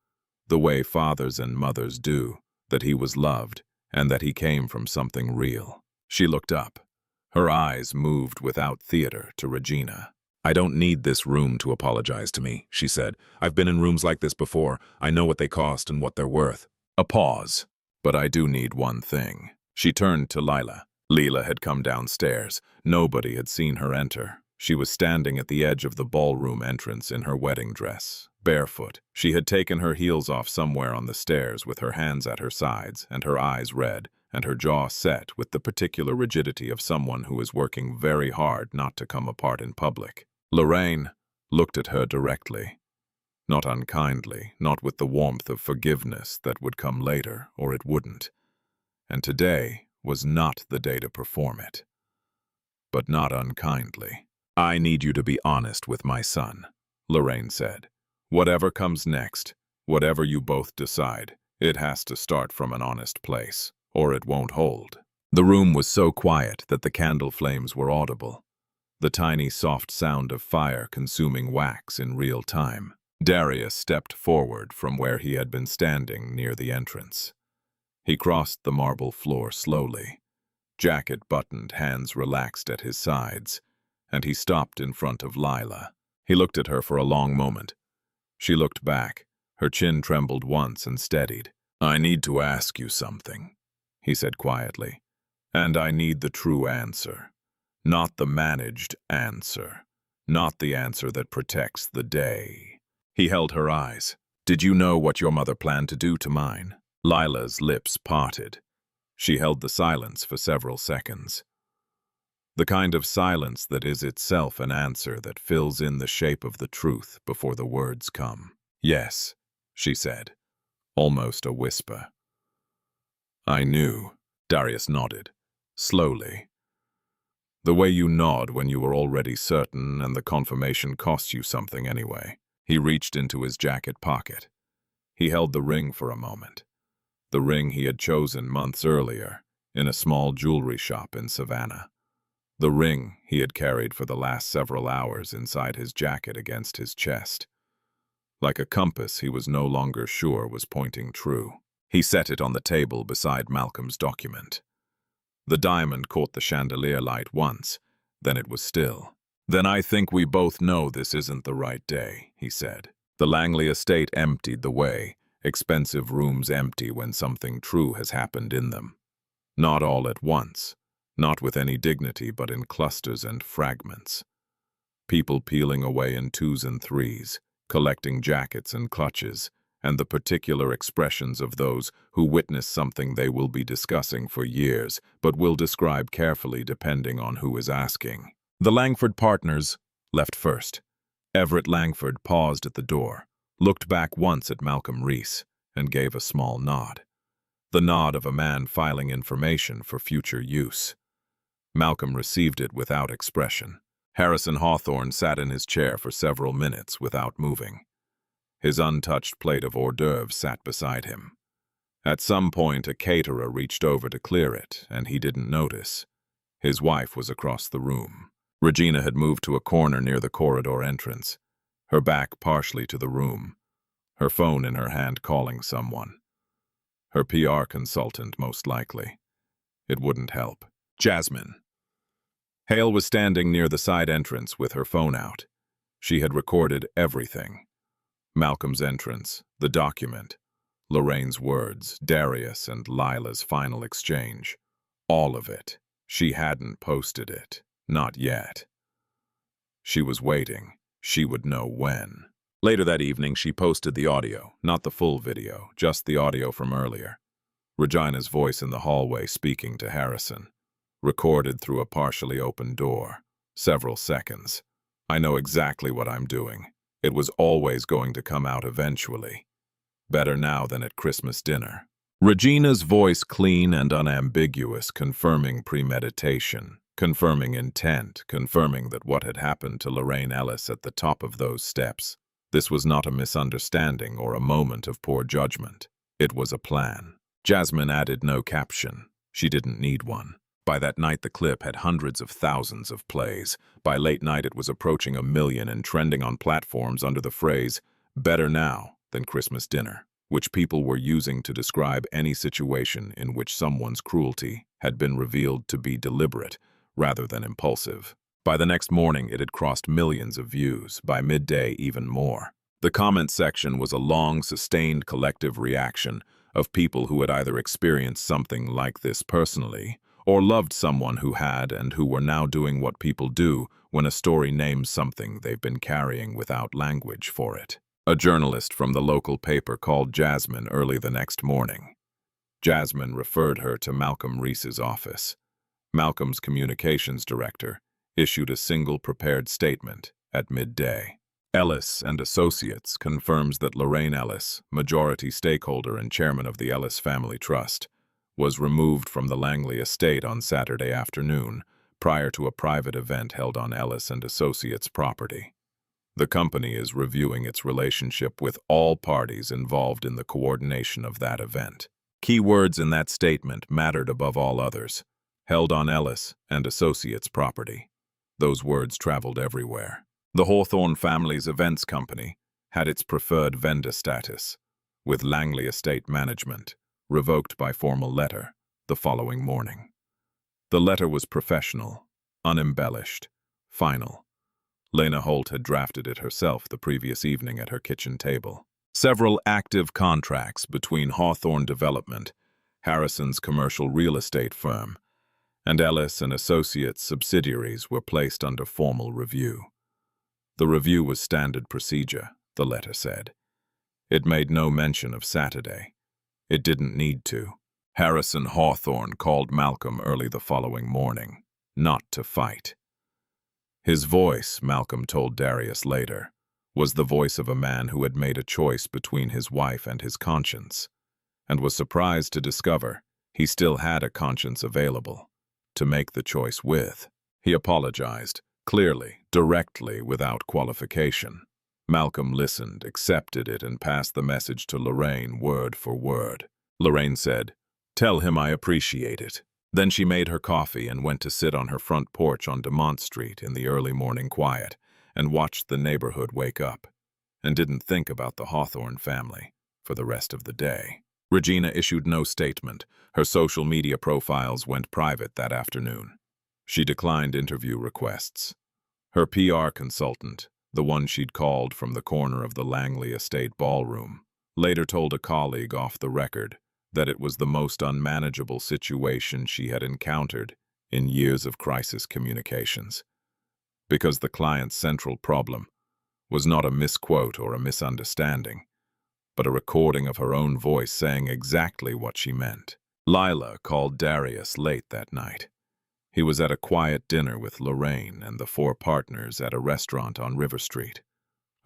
the way fathers and mothers do, that he was loved and that he came from something real." She looked up. Her eyes moved without theater to Regina. "I don't need this room to apologize to me," she said. "I've been in rooms like this before. I know what they cost and what they're worth." A pause. "But I do need one thing." She turned to Lila. Leela had come downstairs. Nobody had seen her enter. She was standing at the edge of the ballroom entrance in her wedding dress, barefoot. She had taken her heels off somewhere on the stairs with her hands at her sides and her eyes red and her jaw set with the particular rigidity of someone who is working very hard not to come apart in public. Lorraine looked at her directly. Not unkindly, not with the warmth of forgiveness that would come later, or it wouldn't. And today was not the day to perform it. But not unkindly. "I need you to be honest with my son," Lorraine said. "Whatever comes next, whatever you both decide, it has to start from an honest place, or it won't hold." The room was so quiet that the candle flames were audible. The tiny soft sound of fire consuming wax in real time. Darius stepped forward from where he had been standing near the entrance. He crossed the marble floor slowly, jacket buttoned, hands relaxed at his sides, and he stopped in front of Lila. He looked at her for a long moment. She looked back. Her chin trembled once and steadied. "I need to ask you something," he said quietly. "And I need the true answer. Not the managed answer. Not the answer that protects the day." He held her eyes. "Did you know what your mother planned to do to mine?" Lila's lips parted. She held the silence for several seconds. The kind of silence that is itself an answer that fills in the shape of the truth before the words come. "Yes," she said, almost a whisper. "I knew." Darius nodded, slowly. The way you nod when you are already certain and the confirmation costs you something anyway. He reached into his jacket pocket. He held the ring for a moment. The ring he had chosen months earlier, in a small jewelry shop in Savannah. The ring he had carried for the last several hours inside his jacket against his chest. Like a compass he was no longer sure was pointing true. He set it on the table beside Malcolm's document. The diamond caught the chandelier light once, then it was still. "Then I think we both know this isn't the right day," he said. The Langley estate emptied the way. Expensive rooms empty when something true has happened in them. Not all at once, not with any dignity, but in clusters and fragments. People peeling away in twos and threes, collecting jackets and clutches, and the particular expressions of those who witness something they will be discussing for years, but will describe carefully depending on who is asking. The Langford partners left first. Everett Langford paused at the door, looked back once at Malcolm Reese, and gave a small nod. The nod of a man filing information for future use. Malcolm received it without expression. Harrison Hawthorne sat in his chair for several minutes without moving. His untouched plate of hors d'oeuvres sat beside him. At some point, a caterer reached over to clear it, and he didn't notice. His wife was across the room. Regina had moved to a corner near the corridor entrance, her back partially to the room, her phone in her hand calling someone. Her PR consultant, most likely. It wouldn't help. Jasmine. Hale was standing near the side entrance with her phone out. She had recorded everything. Malcolm's entrance, the document, Lorraine's words, Darius and Lila's final exchange. All of it. She hadn't posted it. Not yet. She was waiting. She would know when. Later that evening, she posted the audio, not the full video, just the audio from earlier. Regina's voice in the hallway speaking to Harrison. Recorded through a partially open door. Several seconds. "I know exactly what I'm doing. It was always going to come out eventually. Better now than at Christmas dinner." Regina's voice clean and unambiguous, confirming premeditation, confirming intent, confirming that what had happened to Lorraine Ellis at the top of those steps. This was not a misunderstanding or a moment of poor judgment. It was a plan. Jasmine added no caption. She didn't need one. By that night, the clip had hundreds of thousands of plays. By late night, it was approaching 1 million and trending on platforms under the phrase, "better now than Christmas dinner," which people were using to describe any situation in which someone's cruelty had been revealed to be deliberate, rather than impulsive. By the next morning, it had crossed millions of views, by midday even more. The comment section was a long, sustained collective reaction of people who had either experienced something like this personally, or loved someone who had and who were now doing what people do when a story names something they've been carrying without language for it. A journalist from the local paper called Jasmine early the next morning. Jasmine referred her to Malcolm Reese's office. Malcolm's communications director issued a single prepared statement at midday. Ellis and Associates confirms that Lorraine Ellis, majority stakeholder and chairman of the Ellis Family Trust, was removed from the Langley estate on Saturday afternoon prior to a private event held on Ellis and Associates property. The company is reviewing its relationship with all parties involved in the coordination of that event. Key words in that statement mattered above all others. Held on Ellis and Associates property. Those words traveled everywhere. The Hawthorne family's events company had its preferred vendor status, with Langley Estate Management, revoked by formal letter the following morning. The letter was professional, unembellished, final. Lena Holt had drafted it herself the previous evening at her kitchen table. Several active contracts between Hawthorne Development, Harrison's commercial real estate firm, and Ellis and Associates subsidiaries were placed under formal review. The review was standard procedure, the letter said. It made no mention of Saturday. It didn't need to. Harrison Hawthorne called Malcolm early the following morning, not to fight. His voice, Malcolm told Darius later, was the voice of a man who had made a choice between his wife and his conscience, and was surprised to discover he still had a conscience available to make the choice with. He apologized, clearly, directly, without qualification. Malcolm listened, accepted it, and passed the message to Lorraine word for word. Lorraine said, "Tell him I appreciate it." Then she made her coffee and went to sit on her front porch on Demont Street in the early morning quiet and watched the neighborhood wake up, and didn't think about the Hawthorne family for the rest of the day. Regina issued no statement. Her social media profiles went private that afternoon. She declined interview requests. Her PR consultant, the one she'd called from the corner of the Langley Estate ballroom, later told a colleague off the record that it was the most unmanageable situation she had encountered in years of crisis communications, because the client's central problem was not a misquote or a misunderstanding, but a recording of her own voice saying exactly what she meant. Lila called Darius late that night. He was at a quiet dinner with Lorraine and the 4 partners at a restaurant on River Street.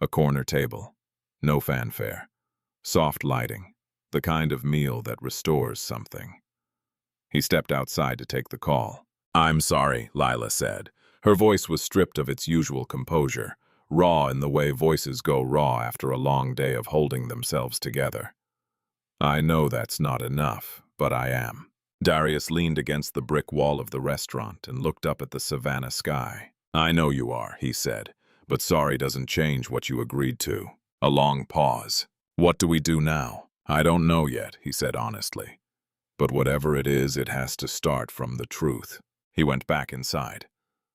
A corner table, no fanfare, soft lighting, the kind of meal that restores something. He stepped outside to take the call. "I'm sorry," Lila said. Her voice was stripped of its usual composure, raw in the way voices go raw after a long day of holding themselves together. "I know that's not enough, but I am." Darius leaned against the brick wall of the restaurant and looked up at the Savannah sky. "I know you are," he said, "but sorry doesn't change what you agreed to." A long pause. "What do we do now?" "I don't know yet," he said honestly. "But whatever it is, it has to start from the truth." He went back inside.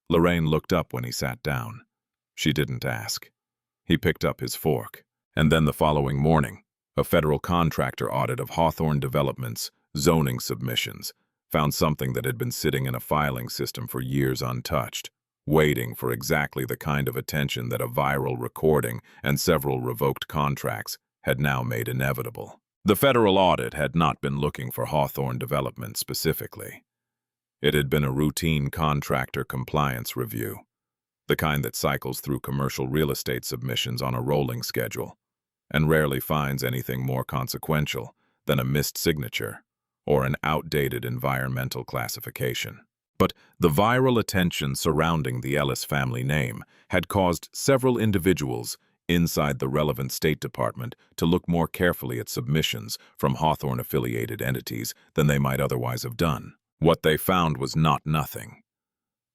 Lorraine looked up when he sat down. She didn't ask. He picked up his fork. And then the following morning, a federal contractor audit of Hawthorne Development's zoning submissions found something that had been sitting in a filing system for years untouched, waiting for exactly the kind of attention that a viral recording and several revoked contracts had now made inevitable. The federal audit had not been looking for Hawthorne Development specifically. It had been a routine contractor compliance review, the kind that cycles through commercial real estate submissions on a rolling schedule, and rarely finds anything more consequential than a missed signature or an outdated environmental classification. But the viral attention surrounding the Ellis family name had caused several individuals inside the relevant State Department to look more carefully at submissions from Hawthorne-affiliated entities than they might otherwise have done. What they found was not nothing.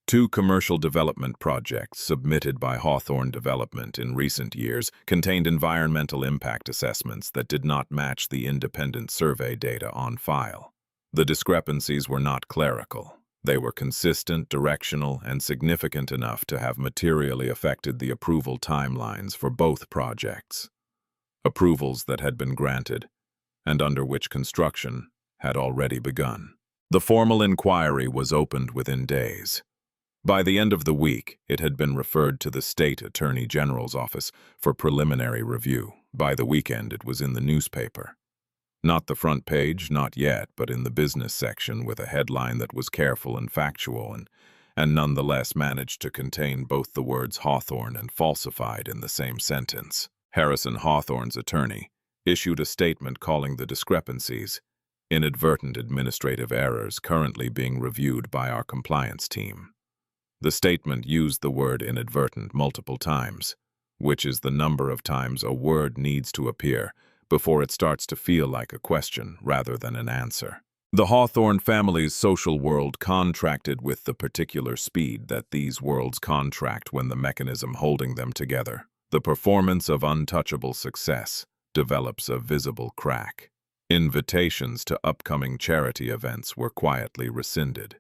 2 commercial development projects submitted by Hawthorne Development in recent years contained environmental impact assessments that did not match the independent survey data on file. The discrepancies were not clerical. They were consistent, directional, and significant enough to have materially affected the approval timelines for both projects. Approvals that had been granted, and under which construction had already begun. The formal inquiry was opened within days. By the end of the week, it had been referred to the State Attorney General's office for preliminary review. By the weekend, it was in the newspaper. Not the front page, not yet, but in the business section with a headline that was careful and factual and nonetheless managed to contain both the words Hawthorne and falsified in the same sentence. Harrison Hawthorne's attorney issued a statement calling the discrepancies inadvertent administrative errors currently being reviewed by our compliance team. The statement used the word inadvertent multiple times, which is the number of times a word needs to appear before it starts to feel like a question rather than an answer. The Hawthorne family's social world contracted with the particular speed that these worlds contract when the mechanism holding them together, the performance of untouchable success, develops a visible crack. Invitations to upcoming charity events were quietly rescinded.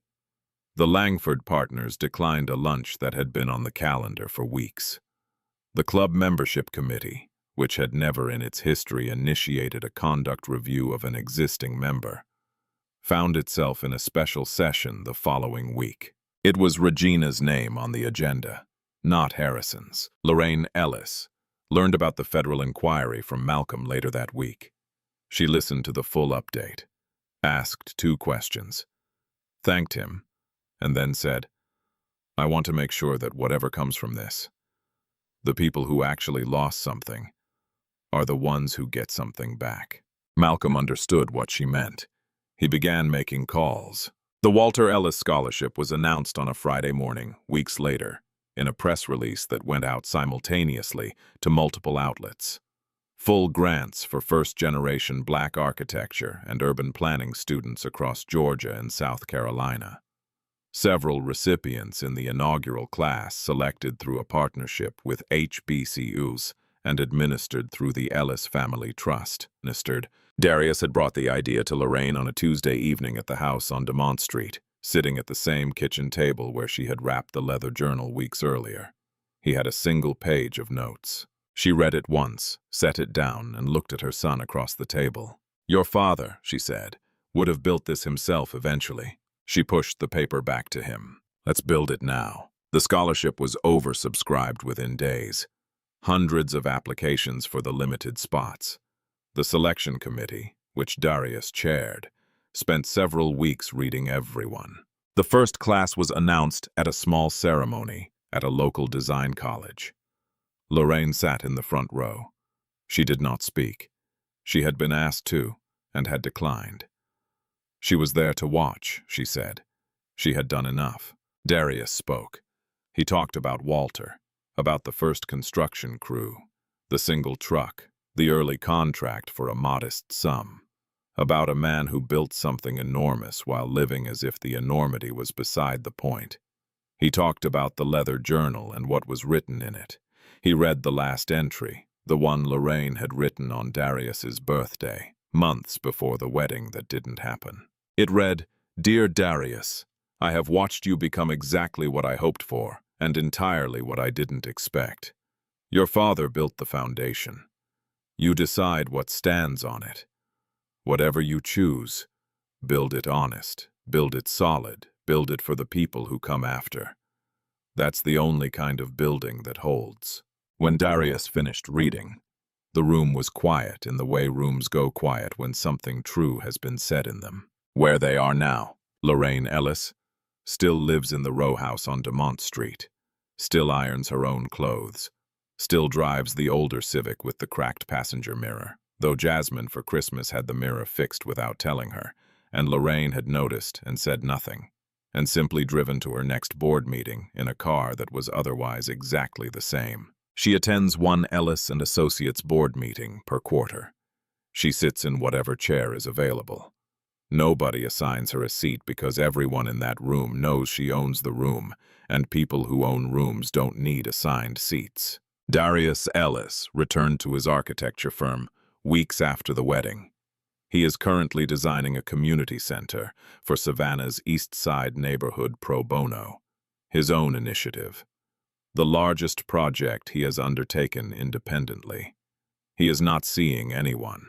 The Langford partners declined a lunch that had been on the calendar for weeks. The club membership committee, which had never in its history initiated a conduct review of an existing member, found itself in a special session the following week. It was Regina's name on the agenda, not Harrison's. Lorraine Ellis learned about the federal inquiry from Malcolm later that week. She listened to the full update, asked 2 questions, thanked him, and then said, "I want to make sure that whatever comes from this, the people who actually lost something are the ones who get something back." Malcolm understood what she meant. He began making calls. The Walter Ellis Scholarship was announced on a Friday morning, weeks later, in a press release that went out simultaneously to multiple outlets. Full grants for first-generation Black architecture and urban planning students across Georgia and South Carolina. Several recipients in the inaugural class selected through a partnership with HBCUs and administered through the Ellis Family Trust. Darius had brought the idea to Lorraine on a Tuesday evening at the house on Demont Street, sitting at the same kitchen table where she had wrapped the leather journal weeks earlier. He had a single page of notes. She read it once, set it down, and looked at her son across the table. "Your father," she said, "would have built this himself eventually." She pushed the paper back to him. "Let's build it now." The scholarship was oversubscribed within days. Hundreds of applications for the limited spots. The selection committee, which Darius chaired, spent several weeks reading everyone. The first class was announced at a small ceremony at a local design college. Lorraine sat in the front row. She did not speak. She had been asked to, and had declined. She was there to watch, she said. She had done enough. Darius spoke. He talked about Walter, about the first construction crew, the single truck, the early contract for a modest sum, about a man who built something enormous while living as if the enormity was beside the point. He talked about the leather journal and what was written in it. He read the last entry, the one Lorraine had written on Darius's birthday, months before the wedding that didn't happen. It read, "Dear Darius, I have watched you become exactly what I hoped for, and entirely what I didn't expect. Your father built the foundation. You decide what stands on it. Whatever you choose, build it honest, build it solid, build it for the people who come after. That's the only kind of building that holds." When Darius finished reading, the room was quiet in the way rooms go quiet when something true has been said in them. Where they are now, Lorraine Ellis still lives in the row house on Demont Street, still irons her own clothes, still drives the older Civic with the cracked passenger mirror, though Jasmine for Christmas had the mirror fixed without telling her, and Lorraine had noticed and said nothing, and simply driven to her next board meeting in a car that was otherwise exactly the same. She attends one Ellis and Associates board meeting per quarter. She sits in whatever chair is available. Nobody assigns her a seat because everyone in that room knows she owns the room, and people who own rooms don't need assigned seats. Darius Ellis returned to his architecture firm weeks after the wedding. He is currently designing a community center for Savannah's East Side neighborhood pro bono, his own initiative, the largest project he has undertaken independently. He is not seeing anyone.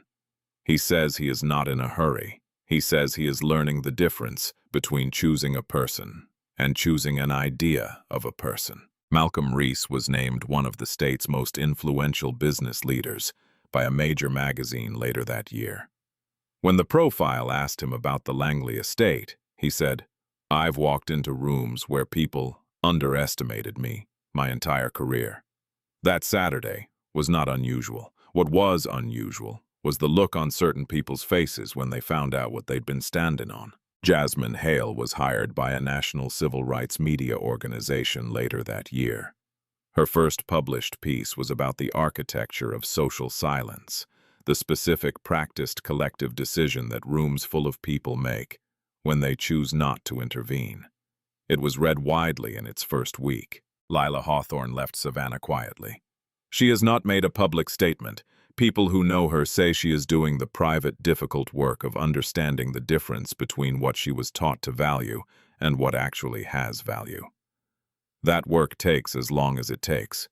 He says he is not in a hurry. He says he is learning the difference between choosing a person and choosing an idea of a person. Malcolm Reese was named one of the state's most influential business leaders by a major magazine later that year. When the profile asked him about the Langley estate, he said, "I've walked into rooms where people underestimated me my entire career. That Saturday was not unusual. What was unusual was the look on certain people's faces when they found out what they'd been standing on." Jasmine Hale was hired by a national civil rights media organization later that year. Her first published piece was about the architecture of social silence, the specific practiced collective decision that rooms full of people make when they choose not to intervene. It was read widely in its first week. Lila Hawthorne left Savannah quietly. She has not made a public statement. People who know her say she is doing the private, difficult work of understanding the difference between what she was taught to value and what actually has value. That work takes as long as it takes.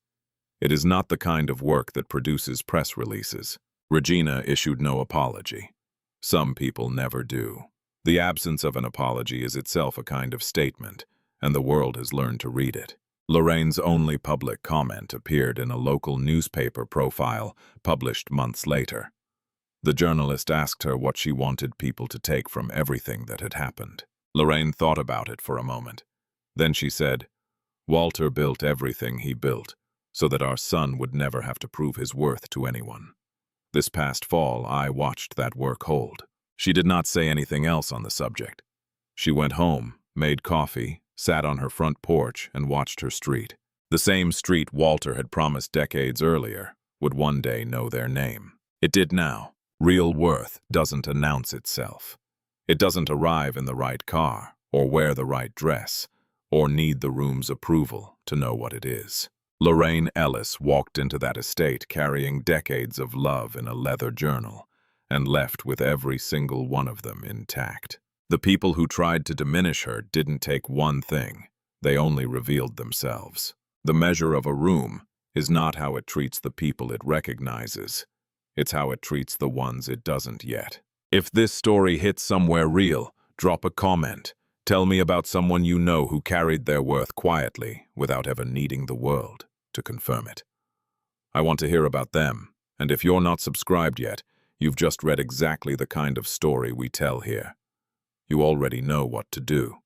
It is not the kind of work that produces press releases. Regina issued no apology. Some people never do. The absence of an apology is itself a kind of statement, and the world has learned to read it. Lorraine's only public comment appeared in a local newspaper profile published months later. The journalist asked her what she wanted people to take from everything that had happened. Lorraine thought about it for a moment. Then she said, "Walter built everything he built so that our son would never have to prove his worth to anyone. This past fall, I watched that work hold." She did not say anything else on the subject. She went home, made coffee, sat on her front porch, and watched her street. The same street Walter had promised decades earlier would one day know their name. It did now. Real worth doesn't announce itself. It doesn't arrive in the right car, or wear the right dress, or need the room's approval to know what it is. Lorraine Ellis walked into that estate carrying decades of love in a leather journal, and left with every single one of them intact. The people who tried to diminish her didn't take one thing. They only revealed themselves. The measure of a room is not how it treats the people it recognizes. It's how it treats the ones it doesn't yet. If this story hits somewhere real, drop a comment. Tell me about someone you know who carried their worth quietly without ever needing the world to confirm it. I want to hear about them, and if you're not subscribed yet, you've just read exactly the kind of story we tell here. You already know what to do.